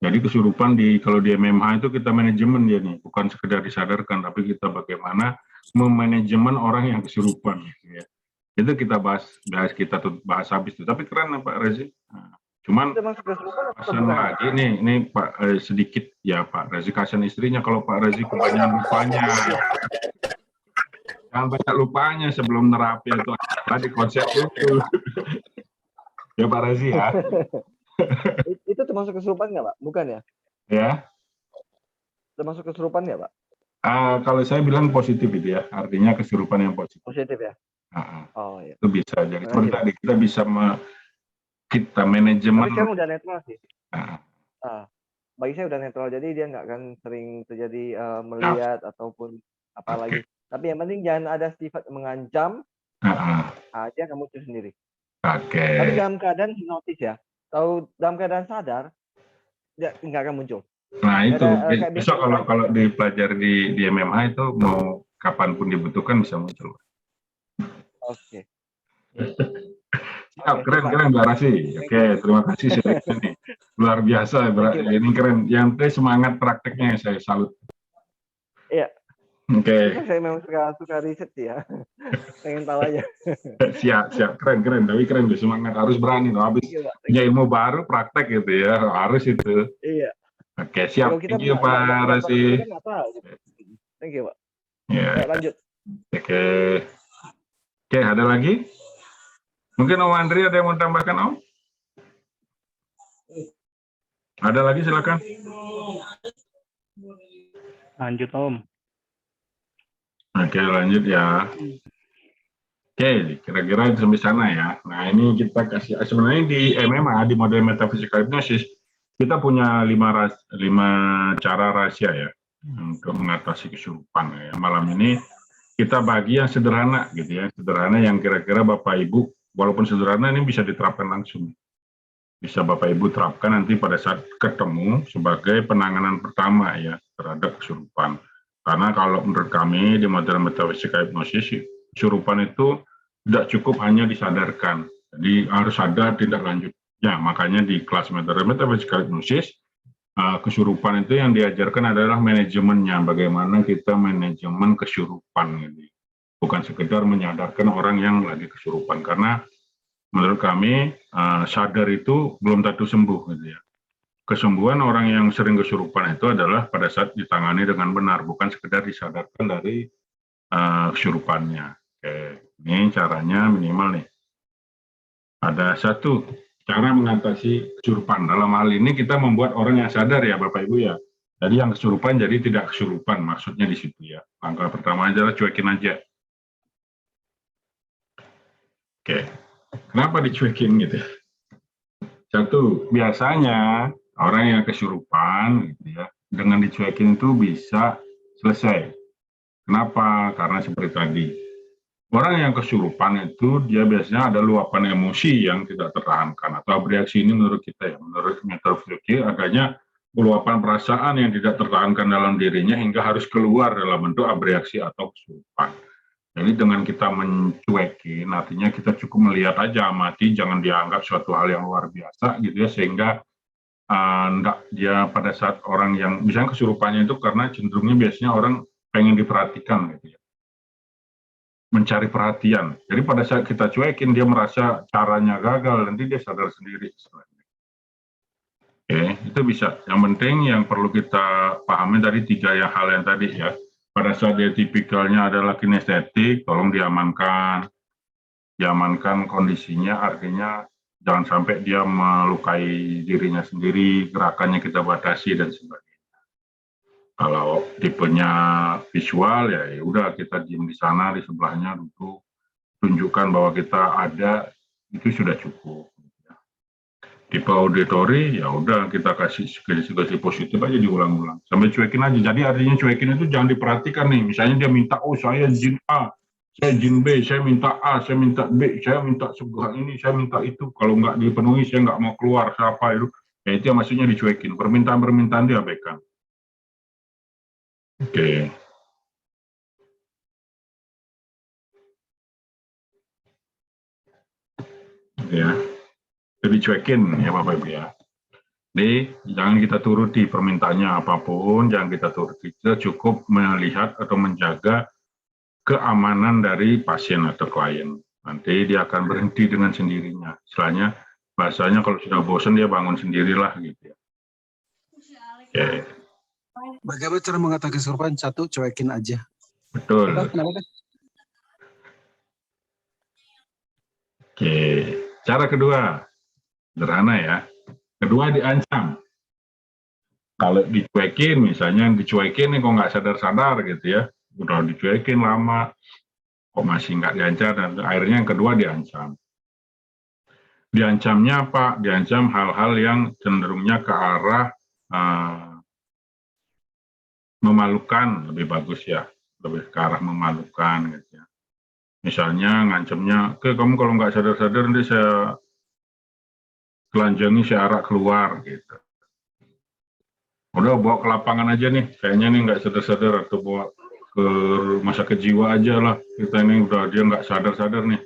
Jadi kesurupan kalau di MMA itu kita manajemen ya nih, bukan sekedar disadarkan, tapi kita bagaimana memanajemen orang yang kesurupan gitu ya. Itu kita bahas kita tuh bahas habis tuh. Tapi keren Pak Razi. Cuman pesan lagi nih Pak sedikit ya Pak Razi kasihan istrinya kalau Pak Razi kebanyakan lupanya. Jangan banyak lupanya sebelum terapi itu tadi konsep itu. Ya Pak Razi ya. Itu termasuk kesurupan nggak Pak? Bukan ya? Ya. Termasuk kesurupan nggak Pak? Kalau saya bilang positif itu ya, artinya kesurupan yang positif. Positif ya? Iya. Itu bisa jadi seperti tadi kita bisa kita manajemen. Tapi sekarang udah netral sih. Bagi saya udah netral, jadi dia nggak akan sering terjadi melihat ataupun apalagi. Tapi yang penting jangan ada sifat mengancam. Dia akan muncul sendiri. Tapi dalam keadaan hipnotis ya. tahu dalam keadaan sadar, dia nggak akan muncul. Nah itu, Kayak besok kalau dipelajari di MMH itu mau kapanpun dibutuhkan bisa muncul. Oke. Siap, keren Mbak Rasi. Oke, terima kasih sharingnya nih. Luar biasa, ini keren. Yang semangat prakteknya saya salut. Iya. Oke. Saya memang suka riset ya. Pengen tahu aja. Siap. Keren. Tapi keren, semangat. Harus berani. Habis punya ilmu baru, praktek gitu ya. Harus itu. Iya. Oke, siap. Thank you, Pak Rasi. Thank you, Pak. Ya, lanjut. Oke, ada lagi? Mungkin Om Andri ada yang mau tambahkan, Om? Ada lagi, silakan. Lanjut, Om. Oke, lanjut ya. Oke, kira-kira sampai sana ya. Nah, ini kita kasih, sebenarnya di MMA, di model metaphysical hypnosis, kita punya 5 cara rahasia ya, untuk mengatasi kesurupan ya. Malam ini kita bagi yang sederhana gitu ya, sederhana yang kira-kira Bapak Ibu, walaupun sederhana ini bisa diterapkan langsung. Bisa Bapak Ibu terapkan nanti pada saat ketemu sebagai penanganan pertama ya terhadap kesurupan. Karena kalau menurut kami di model metaphysical hypnosis, kesurupan itu tidak cukup hanya disadarkan. Jadi harus ada tindak lanjutnya. Makanya di kelas model metaphysical hypnosis, kesurupan itu yang diajarkan adalah manajemennya. Bagaimana kita manajemen kesurupan. Gitu. Bukan sekedar menyadarkan orang yang lagi kesurupan. Karena menurut kami sadar itu belum tentu sembuh gitu ya. Kesembuhan orang yang sering kesurupan itu adalah pada saat ditangani dengan benar, bukan sekedar disadarkan dari kesurupannya. Oke, ini caranya minimal nih. Ada 1 cara mengatasi kesurupan. Dalam hal ini kita membuat orang yang sadar ya Bapak Ibu ya. Jadi yang kesurupan jadi tidak kesurupan, maksudnya di situ ya. Langkah pertama adalah cuekin aja. Oke. Kenapa dicuekin gitu? 1, biasanya orang yang kesurupan gitu ya, dengan dicuekin itu bisa selesai. Kenapa? Karena seperti tadi. Orang yang kesurupan itu dia biasanya ada luapan emosi yang tidak tertahankan atau bereaksi ini menurut kita ya, menurut metafisik adanya luapan perasaan yang tidak tertahankan dalam dirinya hingga harus keluar dalam bentuk bereaksi atau kesurupan. Jadi dengan kita mencuekin, artinya kita cukup melihat aja, amati, jangan dianggap suatu hal yang luar biasa gitu ya, sehingga enggak dia pada saat orang yang, misalnya kesurupannya itu karena cenderungnya biasanya orang pengen diperhatikan gitu ya. Mencari perhatian. Jadi pada saat kita cuekin, dia merasa caranya gagal, nanti dia sadar sendiri. Oke, itu bisa. Yang penting yang perlu kita pahami dari 3 hal yang tadi ya. Pada saat dia tipikalnya adalah kinestetik, tolong diamankan. Diamankan kondisinya, artinya jangan sampai dia melukai dirinya sendiri, gerakannya kita batasi dan sebagainya. Kalau tipenya visual ya udah kita diem di sana, di sebelahnya duduk, tunjukkan bahwa kita ada, itu sudah cukup. Tipe auditori ya udah kita kasih positif aja diulang-ulang sampai cuekin aja. Jadi artinya cuekin itu jangan diperhatikan nih, misalnya dia minta saya jin A, saya jin B, saya minta A, saya minta B, saya minta sebuah ini, saya minta itu, kalau nggak dipenuhi saya nggak mau keluar, siapa itu ya, itu yang maksudnya dicuekin. Permintaan diabaikan. Oke. Ya, jadi cuekin ya Bapak Ibu ya. Jadi jangan kita turuti permintaannya apapun, jangan kita turuti. Kita cukup melihat atau menjaga keamanan dari pasien atau klien. Nanti dia akan berhenti dengan sendirinya. Istilahnya, bahasanya kalau sudah bosan dia bangun sendirilah gitu ya. Oke. Bagaimana cara mengatasi kesurupan? 1, cuekin aja. Betul. Oke. Cara kedua, sederhana ya. Kedua, diancam. Kalau dicuekin, misalnya dicuekin nih kok nggak sadar-sadar gitu ya, udah dicuekin lama, kok masih nggak diancam, dan akhirnya yang kedua diancam. Diancamnya apa? Diancam hal-hal yang cenderungnya ke arah memalukan, lebih bagus ya, lebih ke arah memalukan gitu ya. Misalnya ngancamnya, kamu kalau nggak sadar-sadar nanti saya telanjangi searah keluar gitu. Udah bawa ke lapangan aja nih, kayaknya nih nggak sadar-sadar, atau bawa ke rumah sakit jiwa aja lah. Kita ini udah dia nggak sadar-sadar nih,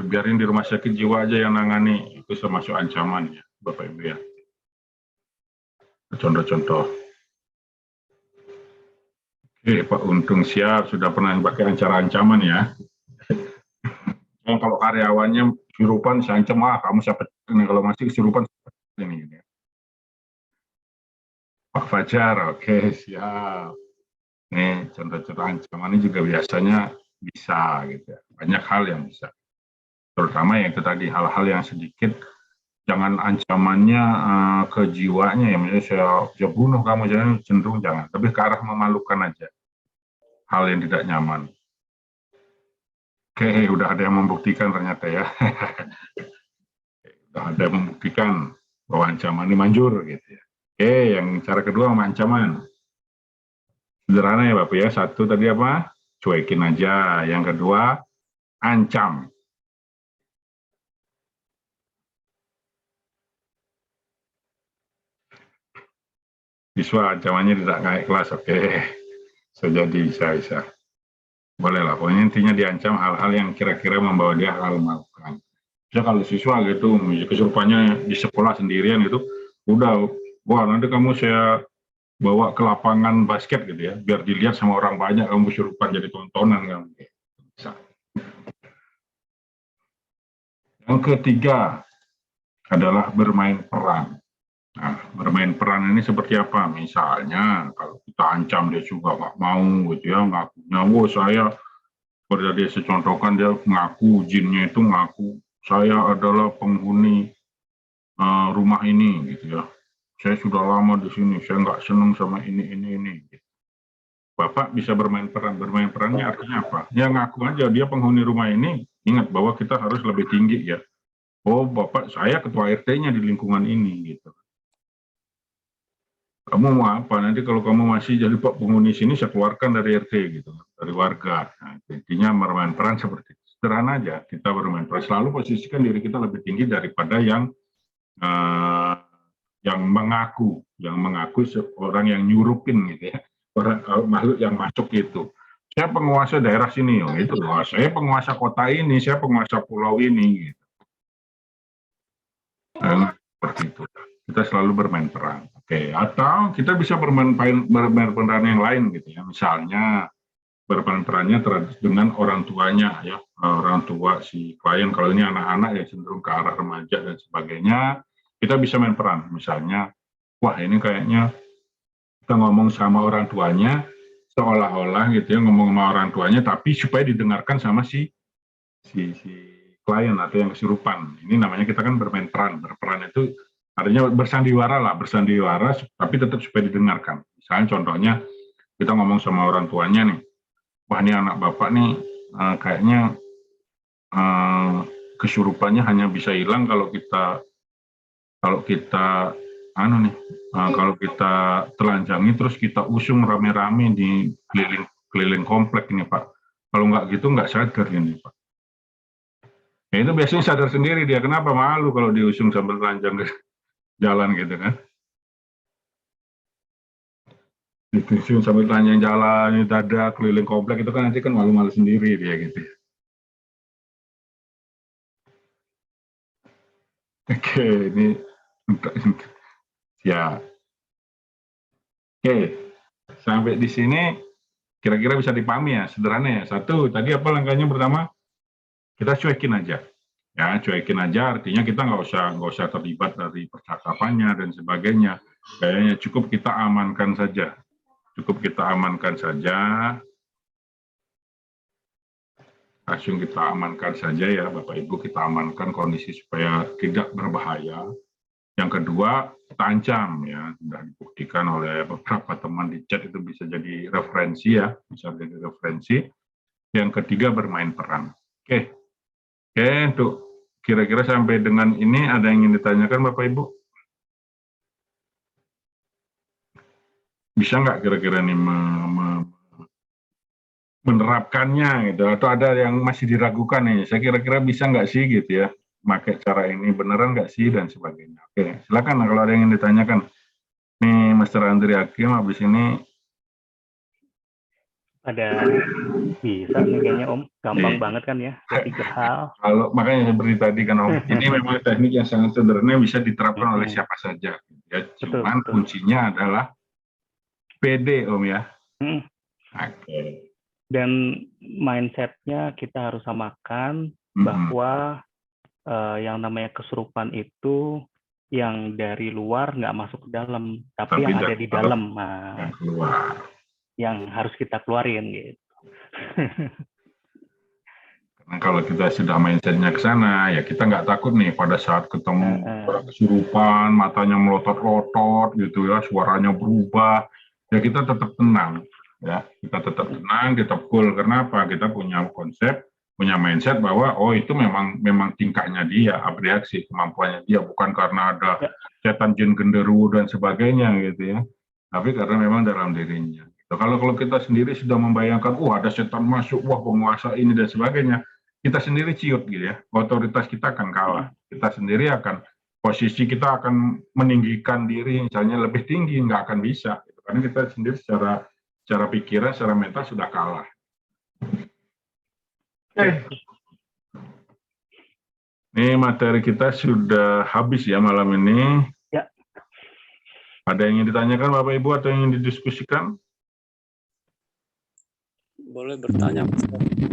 biarin di rumah sakit jiwa aja yang nangani. Itu termasuk ancaman ya, Bapak Ibu ya. Contoh-contoh. Oke, Pak Untung siap, sudah pernah pakai acara ancaman ya. Kalau karyawannya kesurupan, saya ancam, kamu siapa? Kalau masih kesurupan ini. Gitu. Pak Fajar, oke siap. Nih contoh-contoh ancaman ini juga biasanya bisa gitu ya. Banyak hal yang bisa. Terutama yang itu tadi, hal-hal yang sedikit, jangan ancamannya ke jiwanya ya, misalnya saya bunuh kamu, jangan, cenderung jangan. Lebih ke arah memalukan aja. Hal yang tidak nyaman. Oke, udah ada yang membuktikan ternyata ya. Udah ada yang membuktikan bahwa ancaman ini manjur gitu ya. Oke, yang cara kedua ancaman. Sederhana ya Bapak ya. Satu tadi apa? Cuekin aja. Yang kedua, ancam. Siswa ancamannya tidak naik kelas, oke. Jadi bisa. Boleh lah, pokoknya intinya diancam hal-hal yang kira-kira membawa dia hal melakukan. Bisa kalau siswa gitu, kesurupannya di sekolah sendirian gitu, udah, wah nanti kamu saya bawa ke lapangan basket gitu ya, biar dilihat sama orang banyak kamu kesurupan jadi tontonan kamu. Bisa. Yang ketiga adalah bermain peran. Nah, bermain peran ini seperti apa? Misalnya kalau kita ancam dia juga nggak mau gitu ya, ngakunya, saya seperti dia secontohkan, dia ngaku, jinnya itu ngaku, saya adalah penghuni rumah ini gitu ya. Saya sudah lama di sini, saya nggak senang sama ini. Gitu. Bapak bisa bermain peran. Bermain perannya artinya apa? Ya ngaku aja dia penghuni rumah ini. Ingat bahwa kita harus lebih tinggi ya. Oh Bapak, saya ketua RT-nya di lingkungan ini gitu. Kamu mau apa? Nanti kalau kamu masih jadi Pak penghuni sini, saya keluarkan dari RT gitu, dari warga. Nah, intinya bermain peran seperti itu. Sederhana aja, kita bermain peran. Selalu posisikan diri kita lebih tinggi daripada yang mengaku, orang yang nyurupin gitu ya, orang makhluk yang masuk itu. Saya penguasa daerah sini, itu loh. Saya penguasa kota ini, saya penguasa pulau ini. Gitu. Nah, seperti itu. Kita selalu bermain peran. Oke, atau kita bisa bermain peran yang lain gitu ya. Misalnya bermain perannya dengan orang tuanya ya, orang tua si klien. Kalau ini anak-anak ya cenderung ke arah remaja dan sebagainya, kita bisa main peran. Misalnya, wah ini kayaknya kita ngomong sama orang tuanya seolah-olah gitu ya, ngomong sama orang tuanya, tapi supaya didengarkan sama si klien atau yang kesurupan. Ini namanya kita kan bermain peran. Berperan itu artinya bersandiwara, tapi tetap supaya didengarkan. Misalnya contohnya, kita ngomong sama orang tuanya nih, wah ini anak bapak nih kayaknya kesurupannya hanya bisa hilang kalau kita telanjangi terus kita usung rame-rame di keliling komplek ini Pak. Kalau nggak gitu nggak sadar ini Pak. Ya, itu biasanya sadar sendiri dia, kenapa malu kalau diusung sambil telanjang jalan gitu kan. Diusung sambil telanjang jalan, dada keliling komplek itu kan nanti kan malu-malu sendiri dia gitu. Oke, ini ya. Oke, sampai di sini kira-kira bisa dipahami ya, sederhana ya. Satu, tadi apa langkahnya pertama? Kita cuekin aja. Ya, cuekin aja artinya kita nggak usah terlibat dari percakapannya dan sebagainya. Kayaknya cukup kita amankan saja. Langsung kita amankan saja ya Bapak Ibu, kita amankan kondisi supaya tidak berbahaya. Yang kedua, kita ancam ya, sudah dibuktikan oleh beberapa teman di chat, itu bisa jadi referensi ya, Yang ketiga, bermain peran. Oke, untuk kira-kira sampai dengan ini ada yang ingin ditanyakan Bapak Ibu? Bisa nggak kira-kira nih menerapkannya gitu, atau ada yang masih diragukan nih, saya kira-kira bisa nggak sih gitu ya, pakai cara ini beneran nggak sih dan sebagainya. Oke, silakan kalau ada yang ingin ditanyakan. Nih Master Andri Hakim habis ini Ada bisa nih kayaknya Om, gampang banget kan ya, ada 3 hal. kalau makanya seperti tadi kan Om, ini memang teknik yang sangat sederhana bisa diterapkan oleh siapa saja. Ya, cuman kuncinya adalah PD Om ya. Oke. Dan mindset-nya kita harus samakan bahwa yang namanya kesurupan itu yang dari luar nggak masuk ke dalam, tapi yang ada di dalam, yang harus kita keluarin gitu. Karena kalau kita sudah mindset-nya ke sana, ya kita nggak takut nih pada saat ketemu orang kesurupan, matanya melotot-lotot gitu ya, suaranya berubah, ya kita tetap tenang. Ya, kita tetap tenang, kita cool. Karena apa? Kita punya konsep, punya mindset bahwa oh itu memang tingkahnya dia, reaksi kemampuannya dia, bukan karena ada setan jin genderuwo dan sebagainya gitu ya. Tapi karena memang dalam dirinya. Kalau kita sendiri sudah membayangkan, ada setan masuk, penguasa ini dan sebagainya, kita sendiri ciut gitu ya. Otoritas kita akan kalah. Kita sendiri posisi kita akan meninggikan diri, misalnya lebih tinggi, nggak akan bisa. Karena kita sendiri secara pikiran, secara mental sudah kalah. Ini materi kita sudah habis ya malam ini. Ya. Ada yang ingin ditanyakan Bapak Ibu atau yang ingin didiskusikan? Boleh bertanya.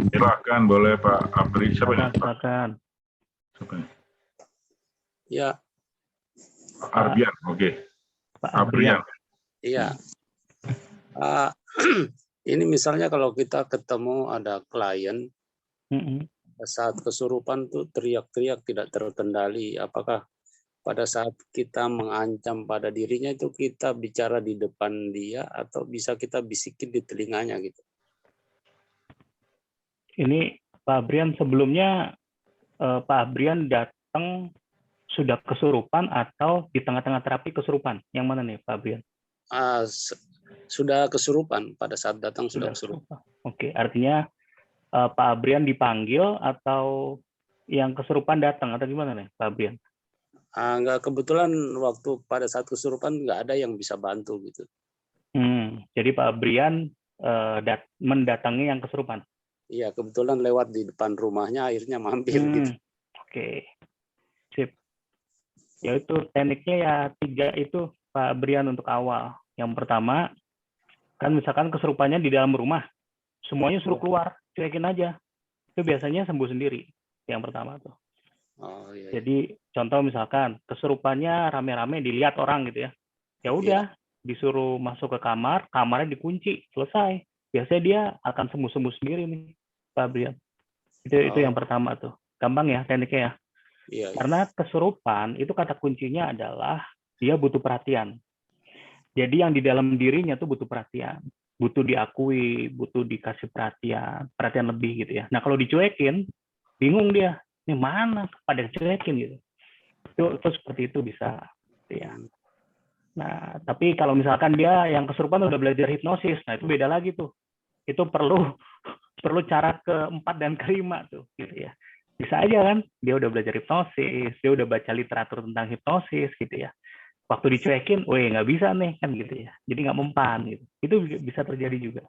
Silakan, boleh Pak Abri. Silakan. Ya. Pak Arbian, oke. Pak Abrian. Iya. Ini misalnya kalau kita ketemu ada klien, saat kesurupan tuh teriak-teriak tidak terkendali, apakah pada saat kita mengancam pada dirinya itu kita bicara di depan dia atau bisa kita bisikin di telinganya gitu? Ini Pak Abrian, sebelumnya Pak Abrian datang sudah kesurupan atau di tengah-tengah terapi kesurupan? Yang mana nih Pak Abrian? Sudah kesurupan, pada saat datang sudah kesurupan. Oke, artinya Pak Abrian dipanggil atau yang kesurupan datang atau gimana nih Pak Abrian? Enggak, kebetulan waktu pada saat kesurupan nggak ada yang bisa bantu gitu. Jadi Pak Abrian mendatangi yang kesurupan? Iya, kebetulan lewat di depan rumahnya, akhirnya mampir gitu. Oke, sip. Ya itu tekniknya ya 3 itu Pak Abrian untuk awal. Yang pertama, kan misalkan kesurupannya di dalam rumah, semuanya suruh keluar, cuekin aja. Itu biasanya sembuh sendiri. Yang pertama tuh. Oh, iya. Jadi contoh misalkan kesurupannya rame-rame dilihat orang gitu ya. Ya udah, disuruh masuk ke kamar, kamarnya dikunci, selesai. Biasanya dia akan sembuh-sembuh sendiri nih, Pak Brian. Itu yang pertama tuh. Gampang ya tekniknya ya. Iya. Karena kesurupan itu kata kuncinya adalah dia butuh perhatian. Jadi yang di dalam dirinya tuh butuh perhatian, butuh diakui, butuh dikasih perhatian lebih gitu ya. Nah kalau dicuekin, bingung dia, ini mana pada dicuekin gitu. Itu seperti itu bisa, gitu ya. Nah tapi kalau misalkan dia yang kesurupan udah belajar hipnosis, nah itu beda lagi tuh. Itu perlu cara keempat dan kelima tuh, gitu ya. Bisa aja kan, dia udah belajar hipnosis, dia udah baca literatur tentang hipnosis gitu ya. Waktu dicuekin, nggak bisa nih kan gitu ya. Jadi nggak mempan gitu. Itu bisa terjadi juga,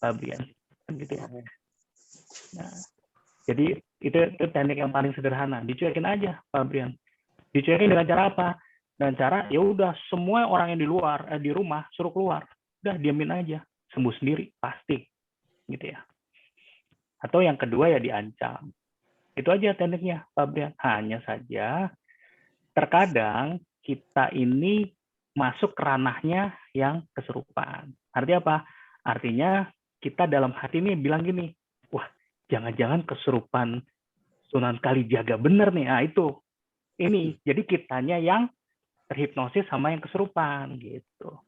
Pak Brian. Kan gitu ya. Nah, jadi itu teknik yang paling sederhana. Dicuekin aja, Pak Brian. Dicuekin dengan cara apa? Dengan cara ya udah semua orang yang di rumah suruh keluar. Udah diamin aja, sembuh sendiri pasti, gitu ya. Atau yang kedua ya diancam. Itu aja tekniknya, Pak Brian. Hanya saja terkadang kita ini masuk ke ranahnya yang kesurupan. Artinya apa? Artinya kita dalam hati ini bilang gini, wah jangan-jangan kesurupan Sunan Kalijaga bener nih. Nah itu, ini jadi kitanya yang terhipnosis sama yang kesurupan gitu.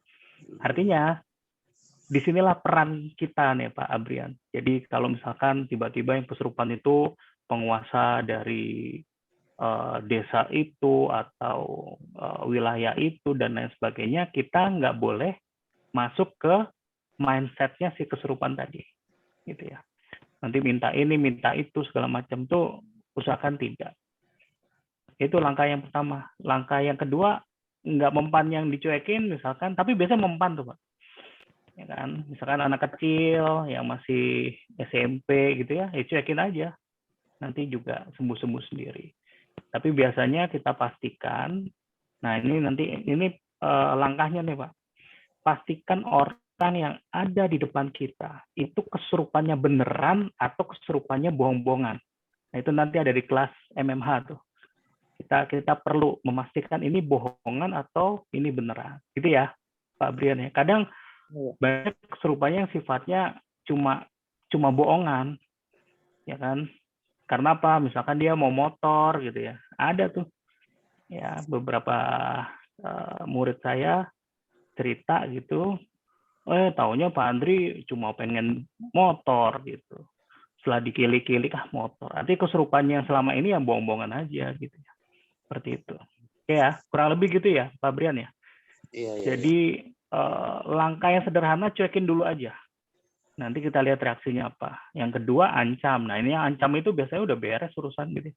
Artinya disinilah peran kita nih Pak Abrian. Jadi kalau misalkan tiba-tiba yang kesurupan itu penguasa dari desa itu atau wilayah itu dan lain sebagainya, kita nggak boleh masuk ke mindsetnya si kesurupan tadi, gitu ya. Nanti minta ini, minta itu segala macam tuh usahakan tidak. Itu langkah yang pertama. Langkah yang kedua, nggak mempan yang dicuekin misalkan, tapi biasanya mempan tuh Pak. Ya kan, misalkan anak kecil yang masih SMP gitu ya, cuekin aja. Nanti juga sembuh-sembuh sendiri. Tapi biasanya kita pastikan, nah ini langkahnya nih Pak. Pastikan orang yang ada di depan kita itu kesurupannya beneran atau kesurupannya bohong-bohongan. Nah, itu nanti ada di kelas MMH tuh. Kita perlu memastikan ini bohongan atau ini beneran. Gitu ya, Pak Brian ya. Kadang banyak kesurupannya yang sifatnya cuma bohongan, ya kan? Karena apa? Misalkan dia mau motor gitu ya. Ada tuh ya beberapa murid saya cerita gitu. Taunya Pak Andri cuma pengen motor gitu. Setelah dikilik-kilik motor. Artinya kesurupannya yang selama ini yang bohong-bohongan aja gitu ya. Seperti itu. Oke ya, kurang lebih gitu ya Pak Brian ya. Iya. Jadi langkah yang sederhana cuekin dulu aja. Nanti kita lihat reaksinya apa. Yang kedua ancam. Nah ini yang ancam itu biasanya udah beres urusan gitu,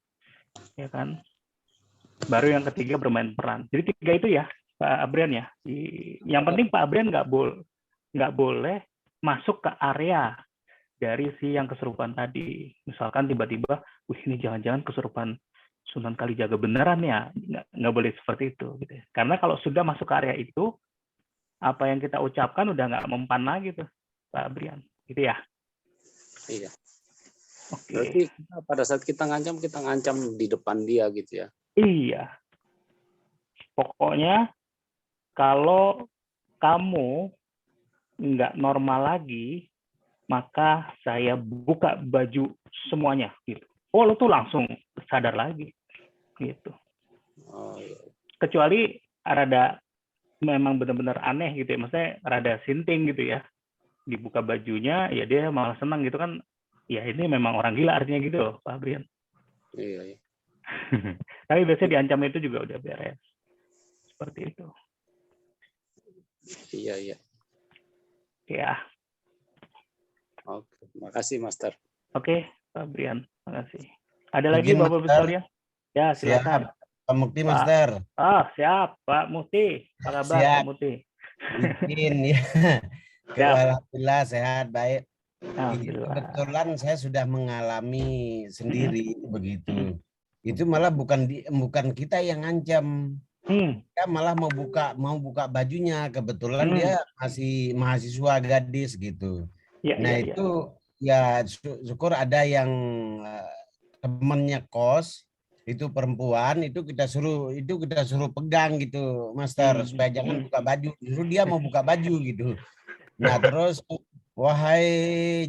ya kan. Baru yang ketiga bermain peran. Jadi 3 itu ya Pak Abrian ya. Yang penting Pak Abrian nggak boleh masuk ke area dari si yang kesurupan tadi. Misalkan tiba-tiba, ini jangan-jangan kesurupan Sunan Kalijaga beneran ya. Nggak boleh seperti itu. Gitu. Karena kalau sudah masuk ke area itu, apa yang kita ucapkan udah nggak mempan lagi tuh, Pak Brian. Gitu ya? Iya. Oke. Berarti pada saat kita ngancam di depan dia gitu ya? Iya. Pokoknya kalau kamu nggak normal lagi, maka saya buka baju semuanya. Gitu. Oh, lo tuh langsung sadar lagi. Gitu. Oh, iya. Kecuali rada memang benar-benar aneh gitu ya, maksudnya rada sinting gitu ya, dibuka bajunya ya dia malah senang gitu kan, ya ini memang orang gila artinya gitu Pak Brian. Iya. Tapi biasanya diancam itu juga udah beres seperti itu. Iya. Ya. Oke, makasih Master. Oke Pak Brian, makasih. Ada lagi Bapak Ibu sekalian? Ya silakan. Pak Mukti Master. Siap Pak Mukti. Apa kabar Siap. Pak Mukti? Izin ya. Alhamdulillah sehat baik. Kebetulan saya sudah mengalami sendiri begitu. Itu malah bukan kita yang ngancam. Dia malah mau buka bajunya. Kebetulan dia masih mahasiswa gadis gitu. Itu ya syukur ada yang temannya kos itu perempuan, itu kita suruh pegang gitu Master, supaya jangan buka baju, justru dia mau buka baju gitu. Nah terus, wahai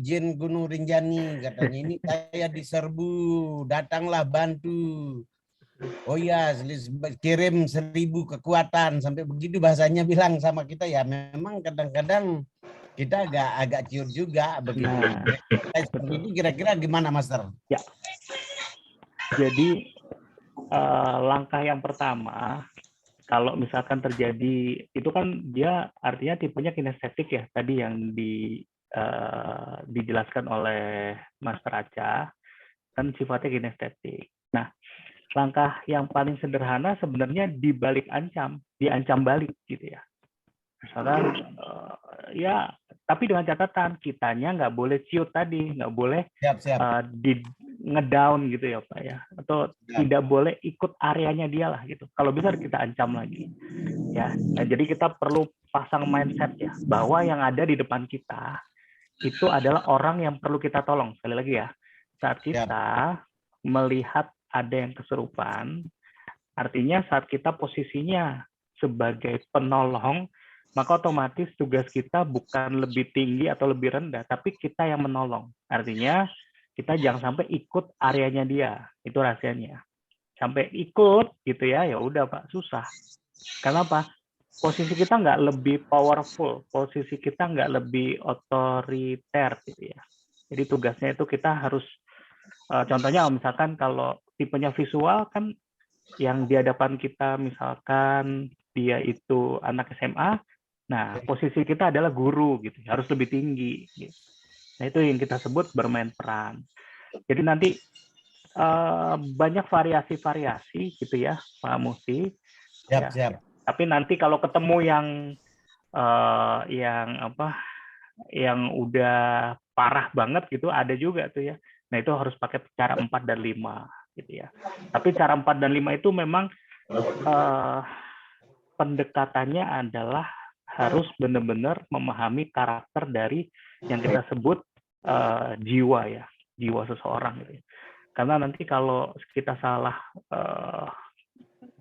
jin Gunung Rinjani, katanya ini saya diserbu, datanglah bantu. Oh ya, kirim 1000 kekuatan, sampai begitu bahasanya bilang sama kita ya. Memang kadang-kadang kita agak ciut juga begitu. Seperti itu kira-kira gimana Master? Ya. Jadi langkah yang pertama, kalau misalkan terjadi, itu kan dia artinya tipenya kinestetik ya, tadi yang dijelaskan oleh Master Aca, kan sifatnya kinestetik. Nah, langkah yang paling sederhana sebenarnya dibalik diancam balik gitu ya. Misalkan, ya, tapi dengan catatan, kitanya nggak boleh ciut tadi, nggak boleh ngedown gitu ya Pak ya, atau tidak boleh ikut areanya dia lah gitu. Kalau bisa kita ancam lagi ya. Nah, jadi kita perlu pasang mindset ya, bahwa yang ada di depan kita itu adalah orang yang perlu kita tolong. Sekali lagi ya, saat kita melihat ada yang kesurupan, artinya saat kita posisinya sebagai penolong, maka otomatis tugas kita bukan lebih tinggi atau lebih rendah, tapi kita yang menolong. Artinya kita jangan sampai ikut areanya dia, itu rahasianya. Sampai ikut gitu ya udah Pak, susah. Karena apa? Posisi kita nggak lebih powerful, posisi kita nggak lebih otoriter gitu ya. Jadi tugasnya itu kita harus, contohnya misalkan kalau tipenya visual kan, yang di hadapan kita misalkan dia itu anak SMA, nah posisi kita adalah guru gitu, harus lebih tinggi. Gitu. Nah itu yang kita sebut bermain peran. Jadi nanti banyak variasi-variasi gitu ya, Pak Muti. Siap, Ya. siap. Tapi nanti kalau ketemu yang udah parah banget gitu, ada juga tuh ya. Nah itu harus pakai cara 4 dan 5 gitu ya. Tapi cara 4 dan 5 itu memang pendekatannya adalah harus benar-benar memahami karakter dari yang kita sebut jiwa ya, jiwa seseorang gitu ya. Karena nanti kalau kita salah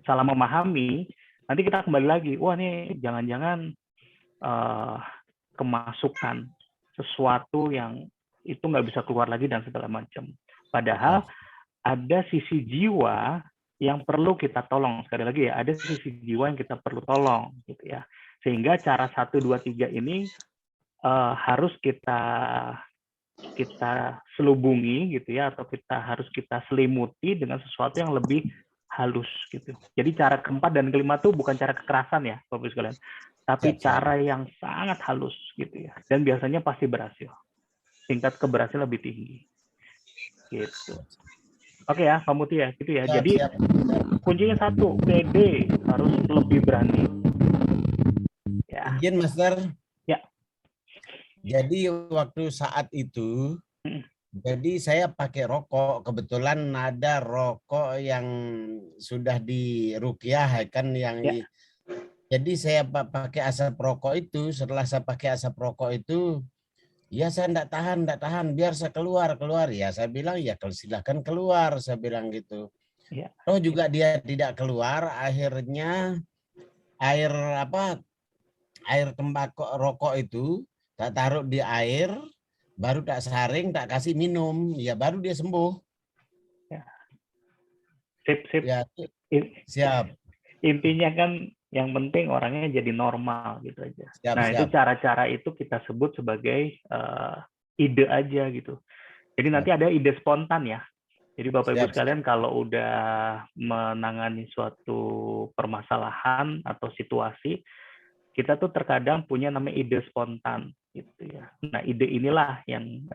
memahami, nanti kita kembali lagi, wah nih jangan-jangan kemasukan sesuatu yang itu nggak bisa keluar lagi dan segala macam. Padahal ada sisi jiwa yang perlu kita tolong. Sekali lagi ya, ada sisi jiwa yang kita perlu tolong gitu ya. Sehingga cara 1, 2, 3 ini harus kita selubungi gitu ya, atau harus kita selimuti dengan sesuatu yang lebih halus gitu. Jadi cara keempat dan kelima tuh bukan cara kekerasan ya, Bapak Ibu sekalian, tapi cara yang sangat halus gitu ya. Dan biasanya pasti berhasil. Tingkat keberhasilan lebih tinggi. Gitu. Oke ya, Pak Muti ya, gitu ya. Jadi kuncinya 1, PD harus lebih berani. Ya. Izin, Master. Ya. Jadi waktu saat itu, jadi saya pakai rokok. Kebetulan ada rokok yang sudah diruqyah kan yang. Ya. Jadi saya pakai asap rokok itu. Setelah saya pakai asap rokok itu, ya saya enggak tahan, biar saya keluar. Ya saya bilang ya silahkan keluar, saya bilang gitu. Ya. Oh juga dia tidak keluar, akhirnya air tembakau rokok itu tak taruh di air, baru tak saring, tak kasih minum, ya baru dia sembuh. Ya. Sip. Ya, siap. Intinya kan yang penting orangnya jadi normal gitu aja. Siap. Itu cara-cara itu kita sebut sebagai ide aja gitu. Jadi nanti ada ide spontan ya. Jadi Bapak Ibu sekalian kalau udah menangani suatu permasalahan atau situasi, kita tuh terkadang punya namanya ide spontan gitu ya. Nah ide inilah yang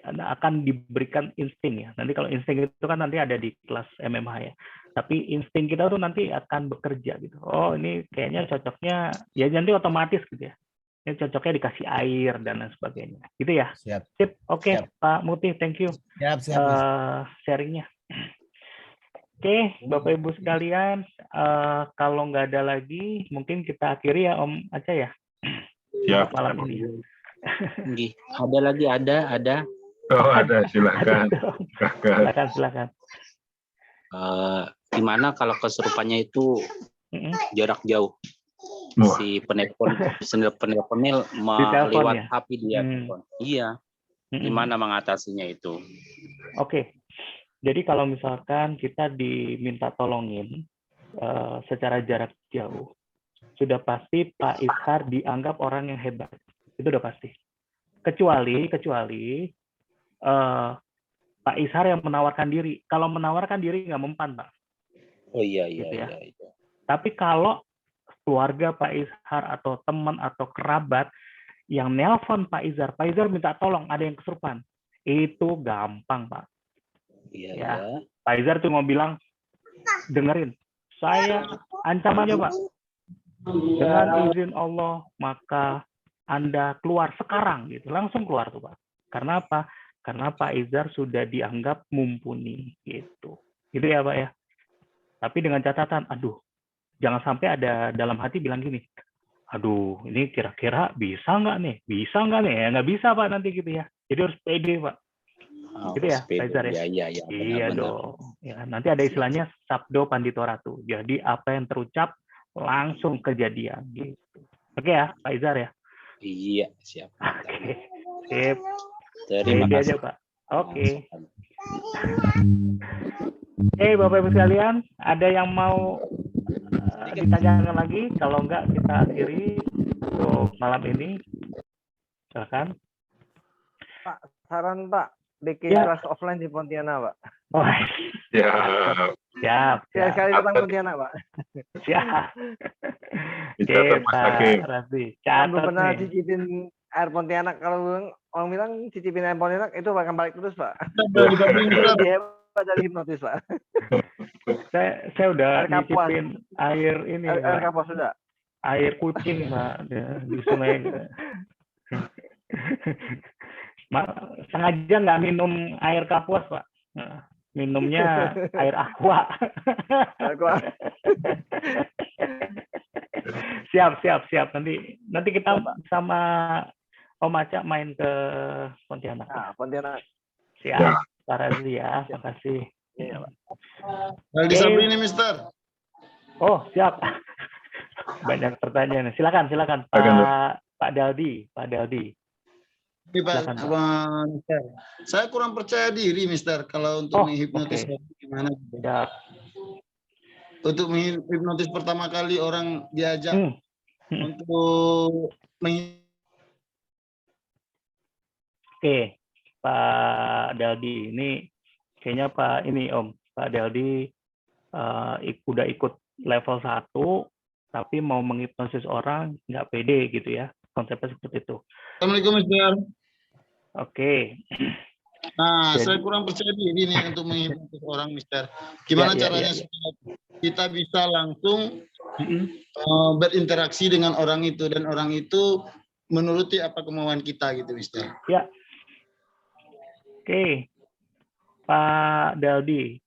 akan diberikan insting ya. Nanti kalau insting itu kan nanti ada di kelas MMH ya. Tapi insting kita tuh nanti akan bekerja gitu. Oh ini kayaknya cocoknya ya nanti otomatis gitu ya. Ini cocoknya dikasih air dan lain sebagainya. Gitu ya. Siap. Sip. Oke, Pak Muti, thank you. Siap. Sharingnya. Oke, Bapak Ibu sekalian, kalau nggak ada lagi, mungkin kita akhiri ya Om Aca ya. Siap. Malam ini. Ada lagi, ada. Oh ada, silakan. Silakan. Gimana kalau kesurupannya itu jarak jauh? Si penelponnya lewat HP dia. Iya. Gimana mengatasinya itu? Oke. Jadi kalau misalkan kita diminta tolongin secara jarak jauh, sudah pasti Pak Ishar dianggap orang yang hebat. Itu udah pasti. Kecuali Pak Ishar yang menawarkan diri. Kalau menawarkan diri nggak mempan, Pak. Oh iya. Tapi kalau keluarga Pak Ishar atau teman atau kerabat yang nelpon Pak Ishar minta tolong, ada yang kesurupan. Itu gampang, Pak. Iya. Pak Ishar tuh mau bilang, dengerin, saya ancam aja Pak, dengan izin Allah maka Anda keluar sekarang gitu, langsung keluar tuh Pak. Karena apa? Karena Pak Ishar sudah dianggap mumpuni gitu ya Pak ya. Tapi dengan catatan, jangan sampai ada dalam hati bilang gini, ini kira-kira bisa nggak nih ya, nggak bisa Pak nanti gitu ya. Jadi harus pede Pak. Gitu ya, Pak Ishar ya? Iya dong. Ya, nanti ada istilahnya sabdo pandito ratu. Jadi apa yang terucap langsung kejadian. Gitu. Oke ya, Pak Ishar ya? Iya, siap. Oke. Sip. Terima kasih. Aja, Pak. Oke. Bapak Ibu sekalian, ada yang mau ditanyakan lagi? Kalau enggak, kita akhiri untuk malam ini. Silakan. Pak, saran Pak. Bikin kelas offline di Pontianak, Pak. Oh, siap. Sekali tentang Pontianak, Pak. Siap. Catat Mas Hakim. Belum pernah cicipin air Pontianak kalau orang bilang cicipin handphone enak itu akan balik terus, Pak. Lebih hebat dari hipnotis, Pak. Saya udah nyicipin air ini, air kapuas sudah. Air kucing, Pak, di sungai. Sengaja nggak minum air kapuas, Pak. Nah, minumnya air aqua. Siap. Nanti kita sama Om Aca main ke Pontianak. Nah, Pontianak. Siap, Pak Razli ya. Makasih. Iya, Pak. Daldi Sabri ini, Mister. Oh, siap. Banyak pertanyaan. Silakan Pak Daldi. Ini Pak, Mister. Saya kurang percaya diri, Mister, kalau untuk menghipnotis gimana. Ya. Untuk menghipnotis pertama kali orang diajak untuk Oke, Pak Daldi, ini kayaknya Pak Daldi udah ikut level 1, tapi mau menghipnosis orang nggak pede gitu ya, konsepnya seperti itu. Assalamualaikum, Mister. Oke. Nah, saya kurang percaya diri nih untuk menghipnotis orang, Mister. Gimana caranya supaya kita bisa langsung berinteraksi dengan orang itu dan orang itu menuruti apa kemauan kita gitu, Mister. Ya. Oke, Pak Daldi,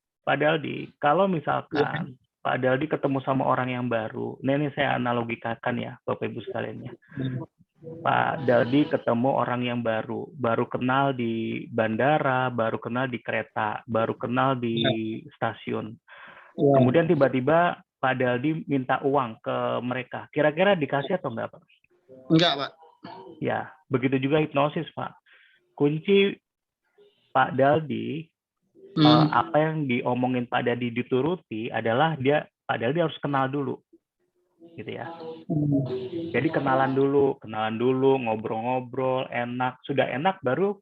kalau misalkan Pak Daldi ketemu sama orang yang baru, ini saya analogikakan ya, Bapak Ibu sekalian ya. Pak Daldi ketemu orang yang baru kenal di bandara, baru kenal di kereta, baru kenal di stasiun. Kemudian tiba-tiba Pak Daldi minta uang ke mereka. Kira-kira dikasih atau enggak, Pak? Enggak, Pak. Ya, begitu juga hipnosis, Pak. Kunci Pak Daldi, apa yang diomongin Pak Daldi dituruti adalah Pak Daldi harus kenal dulu, gitu ya. Jadi kenalan dulu, ngobrol-ngobrol, enak, sudah enak baru,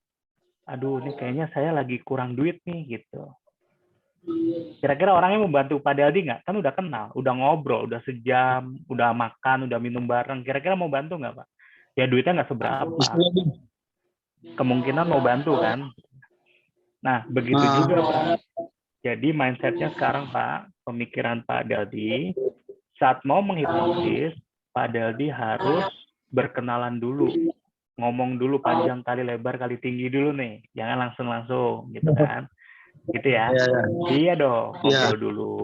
aduh ini kayaknya saya lagi kurang duit nih, gitu. Kira-kira orangnya mau bantu Pak Daldi nggak? Kan udah kenal, udah ngobrol, udah sejam, udah makan, udah minum bareng. Kira-kira mau bantu nggak, Pak? Ya duitnya nggak seberapa. Kemungkinan mau bantu kan? Nah, begitu juga, Pak. Jadi mindset-nya sekarang, Pak, pemikiran Pak Daldi, saat mau menghipnosis, Pak Daldi harus berkenalan dulu. Ngomong dulu panjang kali, lebar kali, tinggi dulu nih. Jangan langsung-langsung, gitu kan. Gitu ya. Iya dong, ngobrol dulu.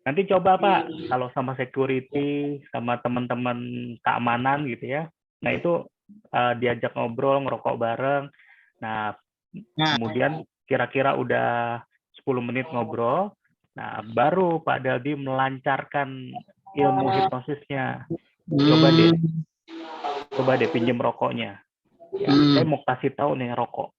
Nanti coba, Pak, kalau sama security, sama teman-teman keamanan gitu ya. Nah, itu diajak ngobrol, ngerokok bareng. Nah, kemudian kira-kira udah 10 menit ngobrol, nah baru Pak Daldi melancarkan ilmu hipnosisnya. Coba deh pinjem rokoknya. Ya, saya mau kasih tahu nih rokok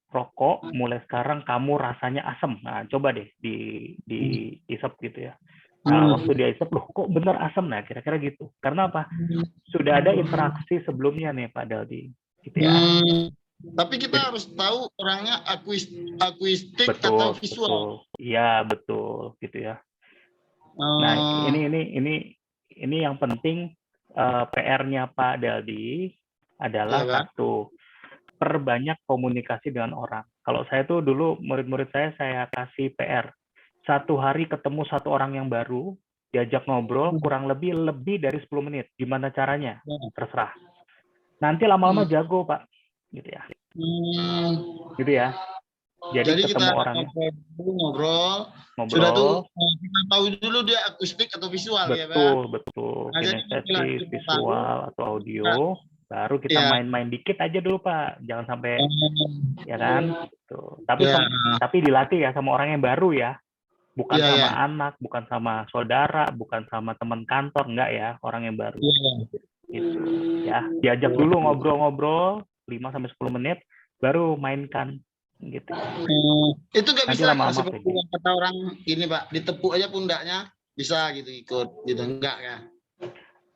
mulai sekarang kamu rasanya asam. Nah, coba deh diisep gitu ya. Nah, waktu dia isep, loh kok bener asam? Nah, kira-kira gitu. Karena apa? Sudah ada interaksi sebelumnya nih Pak Daldi. Gitu ya. Tapi kita harus tahu orangnya akuistik atau visual. Iya, betul gitu ya. Nah, ini yang penting PR-nya Pak Daldi adalah satu, perbanyak komunikasi dengan orang. Kalau saya tuh dulu murid-murid saya kasih PR. 1 hari ketemu 1 orang yang baru, diajak ngobrol kurang lebih dari 10 menit. Gimana caranya? Terserah. Nanti lama-lama jago, Pak. Gitu ya. Gitu ya. Jadi ketemu orangnya. Ngobrol. Sudah tuh kita tahu dulu dia akustik atau visual ya, Pak. Betul. Kinestetis, visual atau audio. Baru kita main-main dikit aja dulu, Pak. Jangan sampai ya kan. Tuh. Tapi dilatih ya sama orang yang baru ya. Bukan sama anak, bukan sama saudara, bukan sama teman kantor, enggak ya, orang yang baru. Gitu ya. Diajak dulu ngobrol-ngobrol 5-10 menit baru mainkan gitu. Itu nggak bisa seperti yang kata orang ini, Pak, ditepuk aja pundaknya bisa gitu ikut gitu, enggak ya?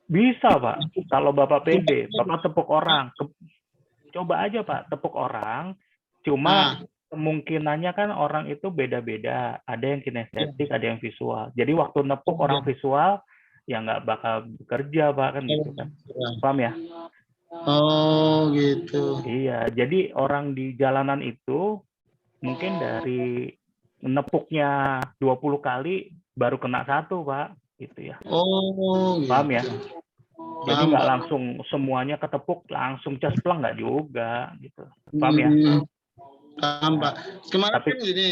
Bisa, Pak. Kalau Bapak pede, Bapak tepuk orang. Coba aja, Pak, tepuk orang. Cuma kemungkinannya kan orang itu beda-beda. Ada yang kinestetik, ada yang visual. Jadi waktu nepuk orang visual, ya nggak bakal bekerja, Pak, kan gitu kan. Paham ya? Oh gitu. Iya, jadi orang di jalanan itu mungkin dari nepuknya 20 kali baru kena 1, Pak. Gitu ya. Oh Paham gitu. ya? Jadi nggak langsung semuanya ketepuk langsung cespleng, nggak juga gitu. Paham ya? Paham, Pak. Kemarin Tapi, kan gini,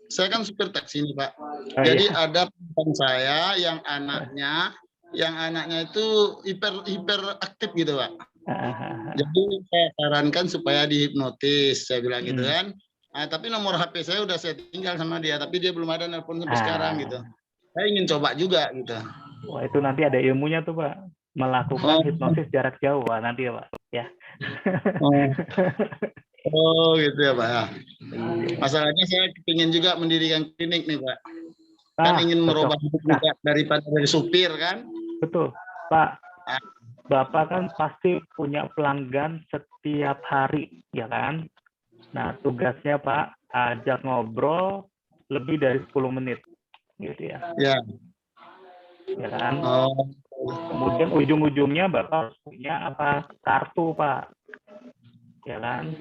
saya kan supir taksi nih, Pak. Oh, Jadi iya. ada teman saya yang anaknya itu hiper aktif gitu, Pak. Jadi saya sarankan supaya dihipnotis, saya bilang gitu kan. Nah, tapi nomor HP saya udah saya tinggal sama dia, tapi dia belum ada nelpon sampai sekarang gitu. Saya ingin coba juga gitu. Wah, itu nanti ada ilmunya tuh, Pak. Melakukan hipnosis jarak jauh. Wah, nanti ya, Pak. Ya. Oh gitu ya, Pak. Masalahnya saya ingin juga mendirikan klinik nih, Pak. Kan ingin merubah hidup juga daripada dari supir kan. Betul, Pak. Bapak kan pasti punya pelanggan setiap hari, ya kan? Nah, tugasnya Pak, ajak ngobrol lebih dari 10 menit. Gitu ya. Ya. Ya kan? Kemudian ujung-ujungnya Bapak punya apa? Kartu, Pak. Ya kan?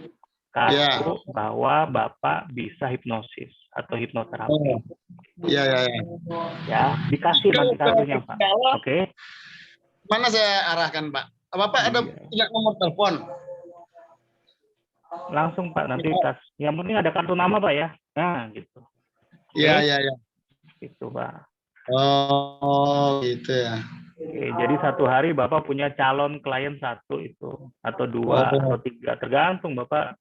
Kartu bahwa Bapak bisa hipnosis atau hipnoterapi. Iya. Ya, dikasih nanti kartunya, Pak. Oke. Mana saya arahkan, Pak? Bapak ada punya nomor telepon? Langsung, Pak, nanti yang penting ada kartu nama, Pak ya. Nah, gitu. Iya. Gitu, Pak. Oh, gitu ya. Oke, jadi satu hari Bapak punya calon klien 1 itu, atau 2, atau 3, tergantung Bapak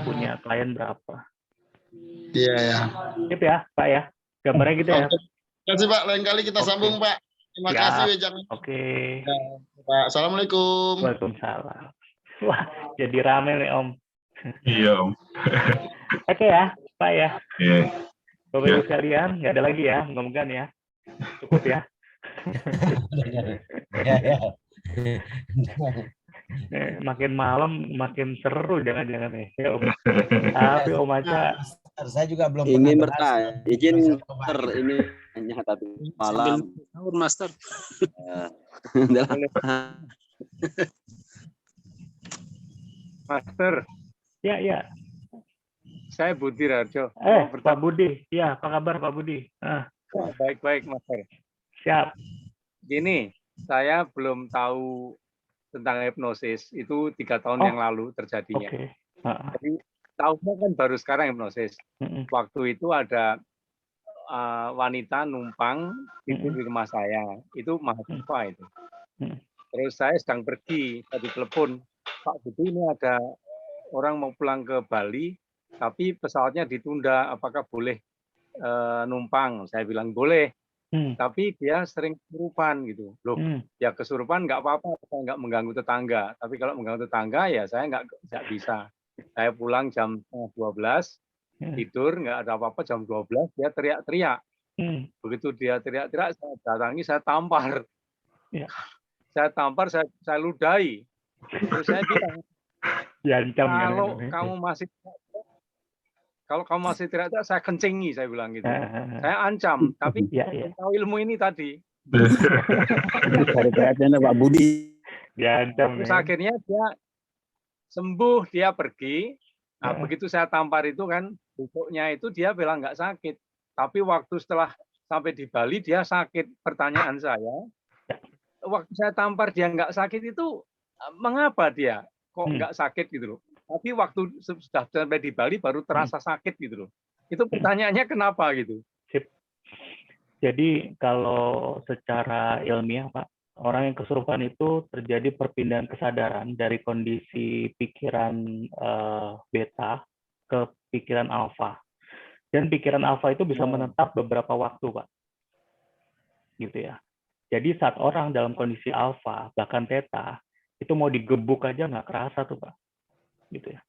punya klien berapa. Iya ya. Sip ya, Pak ya. Gambarnya gitu ya. Terima kasih, Pak. Lain kali kita sambung, Pak. Terima kasih, Wejang. Oke. Pak, assalamualaikum. Waalaikumsalam. Wah, jadi rame nih, Om. Iya, Om. Oke ya, Pak ya. Iya. Bapak Ibu sekalian, nggak ada lagi ya, mudah-mudahan ya. Cukup ya. Ya. Makin malam makin seru, jangan-jangan nih. Ya, Om. Tapi Om Aca, saya juga belum ingin pernah bertanya, izin Master, ini hanya satu malam. Tahun Master. Master. Ya. Saya Budi Rarjo. Pak Budi. Ya, apa kabar Pak Budi? Baik-baik, Master. Siap. Gini, saya belum tahu tentang hipnosis. Itu 3 tahun yang lalu terjadinya. Okay. Jadi, tahunya kan baru sekarang hipnosis. Waktu itu ada wanita numpang itu di rumah saya. Itu mahasiswa itu. Terus saya sedang pergi, saya ditelepon, Pak Budi, ini ada orang mau pulang ke Bali, tapi pesawatnya ditunda, apakah boleh numpang? Saya bilang boleh, tapi dia sering kesurupan gitu. Loh, ya kesurupan nggak apa-apa, saya nggak mengganggu tetangga. Tapi kalau mengganggu tetangga ya saya nggak bisa. Saya pulang jam 12, tidur nggak ada apa-apa, jam 12 dia teriak-teriak. Begitu dia teriak-teriak, saya datangi, saya tampar. Saya tampar, saya ludahi. Terus saya bilang, kalau kamu masih teriak-teriak, saya kencingi, saya bilang gitu. Saya ancam, tapi tahu ilmu ini tadi. Teriak-teriaknya Pak Budi. Terus akhirnya dia sembuh, dia pergi. Nah, begitu saya tampar itu kan, besoknya itu dia bilang nggak sakit. Tapi waktu setelah sampai di Bali, dia sakit. Pertanyaan saya, waktu saya tampar dia nggak sakit itu, mengapa dia kok nggak sakit gitu loh? Tapi waktu sudah sampai di Bali baru terasa sakit gitu loh. Itu pertanyaannya kenapa gitu? Jadi kalau secara ilmiah, Pak, orang yang kesurupan itu terjadi perpindahan kesadaran dari kondisi pikiran beta ke pikiran alfa. Dan pikiran alfa itu bisa menetap beberapa waktu, Pak. Gitu ya. Jadi saat orang dalam kondisi alfa, bahkan theta, itu mau digebuk aja nggak kerasa tuh, Pak. Gitu ya.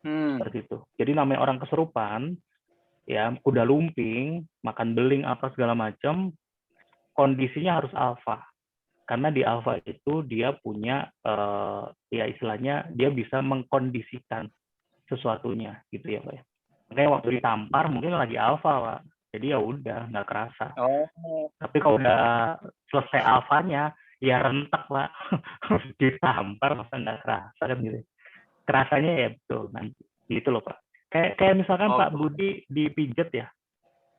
Seperti itu. Jadi namanya orang kesurupan, ya kuda lumping, makan beling apa segala macam, kondisinya harus alfa. Karena di alfa itu dia punya, ya istilahnya dia bisa mengkondisikan sesuatunya, gitu ya, Pak. Makanya waktu ditampar mungkin lagi alfa, Pak. Jadi ya udah nggak kerasa. Tapi kalau udah selesai alfanya, ya rentak Pak. Ditampar masa nggak kerasa kan gitu. Kerasanya ya betul nanti gitu loh Pak. Kayak misalkan Pak Budi dipijet ya,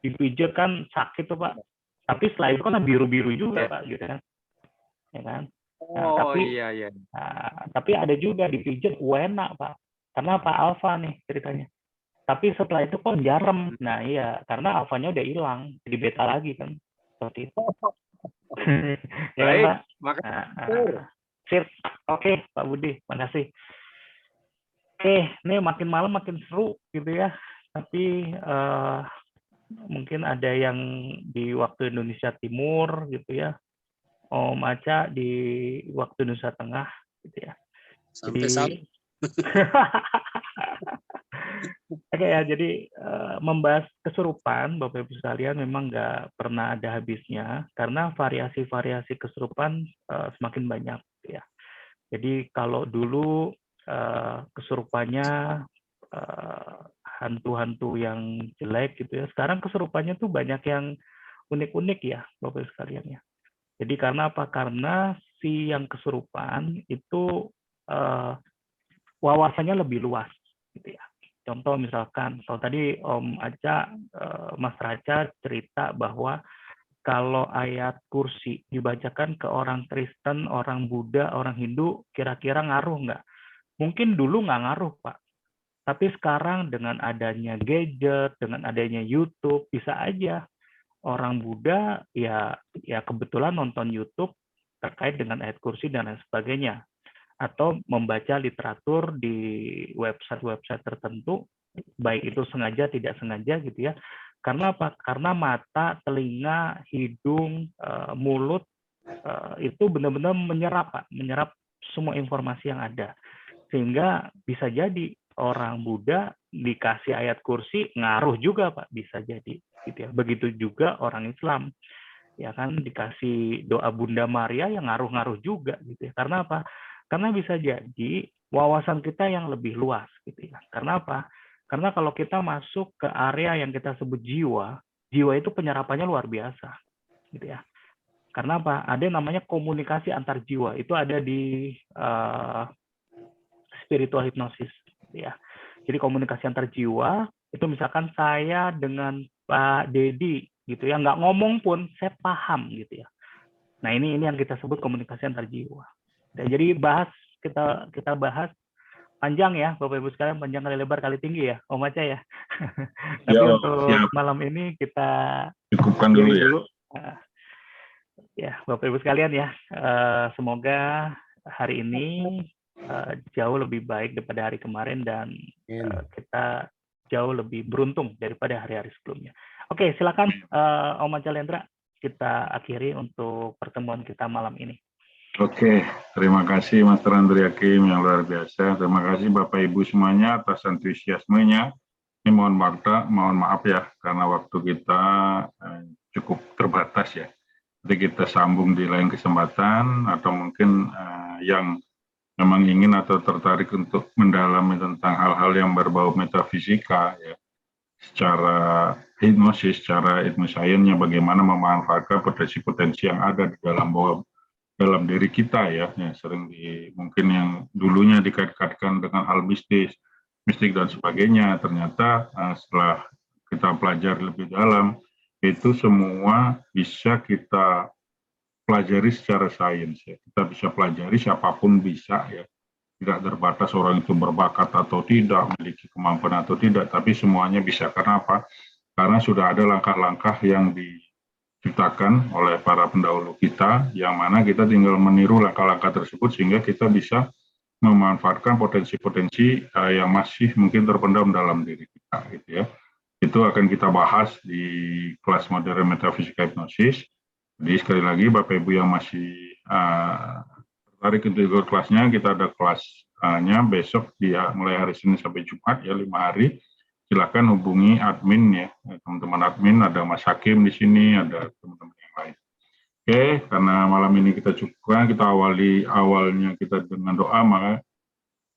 dipijet kan sakit tuh Pak, tapi setelah itu kan biru-biru juga Pak gitu kan, ya kan. Nah, tapi ada juga dipijet enak Pak, karena Pak Alfa nih ceritanya. Tapi setelah itu kok jarem. Nah iya, karena alfanya udah hilang, jadi beta lagi kan, seperti itu. Ya kan, Pak? Sip. Oke, Pak Budi, makasih. Ini makin malam makin seru gitu ya. Tapi mungkin ada yang di waktu Indonesia Timur gitu ya, Om Aca di waktu Indonesia Tengah gitu ya. Sampai salam. Oke ya, jadi membahas kesurupan, Bapak Ibu sekalian, memang nggak pernah ada habisnya karena variasi-variasi kesurupan semakin banyak ya. Jadi kalau dulu kesurupannya hantu-hantu yang jelek gitu ya, sekarang kesurupannya tuh banyak yang unik-unik ya, Bapak Ibu sekalian ya. Jadi karena apa? Karena si yang kesurupan itu wawasannya lebih luas gitu ya. Contoh misalkan, kalau tadi Om Aca, Mas Raca cerita bahwa kalau ayat kursi dibacakan ke orang Kristen, orang Buddha, orang Hindu, kira-kira ngaruh nggak? Mungkin dulu nggak ngaruh, Pak. Tapi sekarang dengan adanya gadget, dengan adanya YouTube, bisa aja orang Buddha ya kebetulan nonton YouTube terkait dengan ayat kursi dan lain sebagainya. Atau membaca literatur di website-website tertentu, baik itu sengaja tidak sengaja gitu ya. Karena apa? Karena mata, telinga, hidung, mulut itu benar-benar menyerap, Pak, menyerap semua informasi yang ada. Sehingga bisa jadi orang Buddha dikasih ayat kursi ngaruh juga, Pak, bisa jadi gitu ya. Begitu juga orang Islam. Ya kan dikasih doa Bunda Maria yang ngaruh-ngaruh juga gitu ya. Karena apa? Karena bisa jadi wawasan kita yang lebih luas gitu ya. Karena apa? Karena kalau kita masuk ke area yang kita sebut jiwa, jiwa itu penyerapannya luar biasa gitu ya. Karena apa? Ada yang namanya komunikasi antar jiwa. Itu ada di spiritual hipnosis gitu ya. Jadi komunikasi antar jiwa itu misalkan saya dengan Pak Dedi gitu ya, nggak ngomong pun saya paham gitu ya. Nah ini yang kita sebut komunikasi antar jiwa. Dan jadi kita bahas panjang ya, Bapak Ibu sekalian, panjang kali lebar kali tinggi ya, Om Aca ya. Tapi untuk malam ini kita cukupkan dulu ya. Ya, Bapak Ibu sekalian ya, semoga hari ini jauh lebih baik daripada hari kemarin dan kita jauh lebih beruntung daripada hari-hari sebelumnya. Oke, silakan Om Aca Lendra, kita akhiri untuk pertemuan kita malam ini. Oke, terima kasih Mas Andri Hakim yang luar biasa. Terima kasih Bapak Ibu semuanya atas antusiasmenya. Ini mohon maaf ya, karena waktu kita cukup terbatas ya. Jadi kita sambung di lain kesempatan, atau mungkin yang memang ingin atau tertarik untuk mendalami tentang hal-hal yang berbau metafisika ya, secara hipnosis, secara ilmu sainsnya, bagaimana memanfaatkan potensi-potensi yang ada di dalam diri kita ya, sering mungkin yang dulunya dikait-kaitkan dengan hal mistik dan sebagainya, ternyata setelah kita pelajari lebih dalam, itu semua bisa kita pelajari secara sains ya. Kita bisa pelajari, siapapun bisa ya, tidak terbatas orang itu berbakat atau tidak, memiliki kemampuan atau tidak, tapi semuanya bisa. Karena apa? Karena sudah ada langkah-langkah yang diciptakan oleh para pendahulu kita, yang mana kita tinggal meniru langkah-langkah tersebut sehingga kita bisa memanfaatkan potensi-potensi yang masih mungkin terpendam dalam diri kita, gitu ya. Itu akan kita bahas di kelas modern metafisika hipnosis. Jadi sekali lagi Bapak Ibu yang masih tertarik untuk ikut kelasnya, kita ada kelasnya besok mulai hari Senin sampai Jumat ya, 5 hari. Silakan hubungi admin ya, teman-teman admin, ada Mas Hakim di sini, ada teman-teman yang lain. Oke, karena malam ini kita cukupkan, kita awalnya kita dengan doa, maka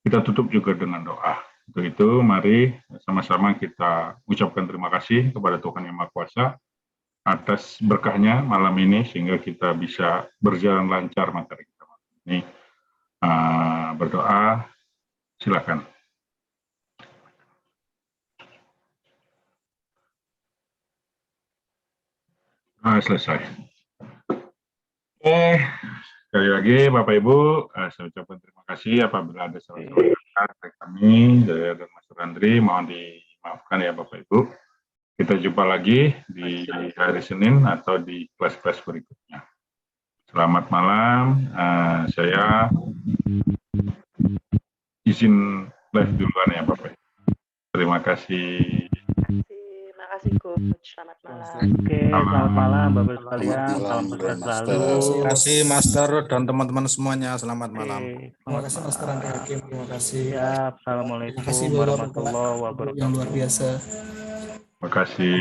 kita tutup juga dengan doa. Untuk itu, mari sama-sama kita ucapkan terima kasih kepada Tuhan Yang Maha Kuasa atas berkahnya malam ini sehingga kita bisa berjalan lancar materi kita ini. Berdoa, silakan. Selesai. Sekali lagi Bapak Ibu, saya ucapkan terima kasih apabila ada salah-salah kata dari kami, saya dan Mas Andri, mohon dimaafkan ya Bapak Ibu. Kita jumpa lagi di hari Senin atau di kelas-kelas berikutnya. Selamat malam, saya izin live duluan ya Bapak Ibu. Terima kasih. Terima kasih Coach, selamat malam. Oke, selamat malam Bapak sekalian, salam sukses selalu. Terima kasih Master dan teman-teman semuanya, selamat malam. Terima kasih Master Andri Hakim, terima kasih. Siap, assalamualaikum warahmatullahi wabarakatuh. Yang luar biasa. Terima kasih.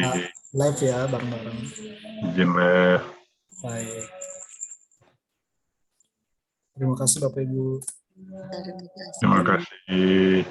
Live ya bareng-bareng. Izin live. Baik. Terima kasih Bapak Ibu. Terima kasih.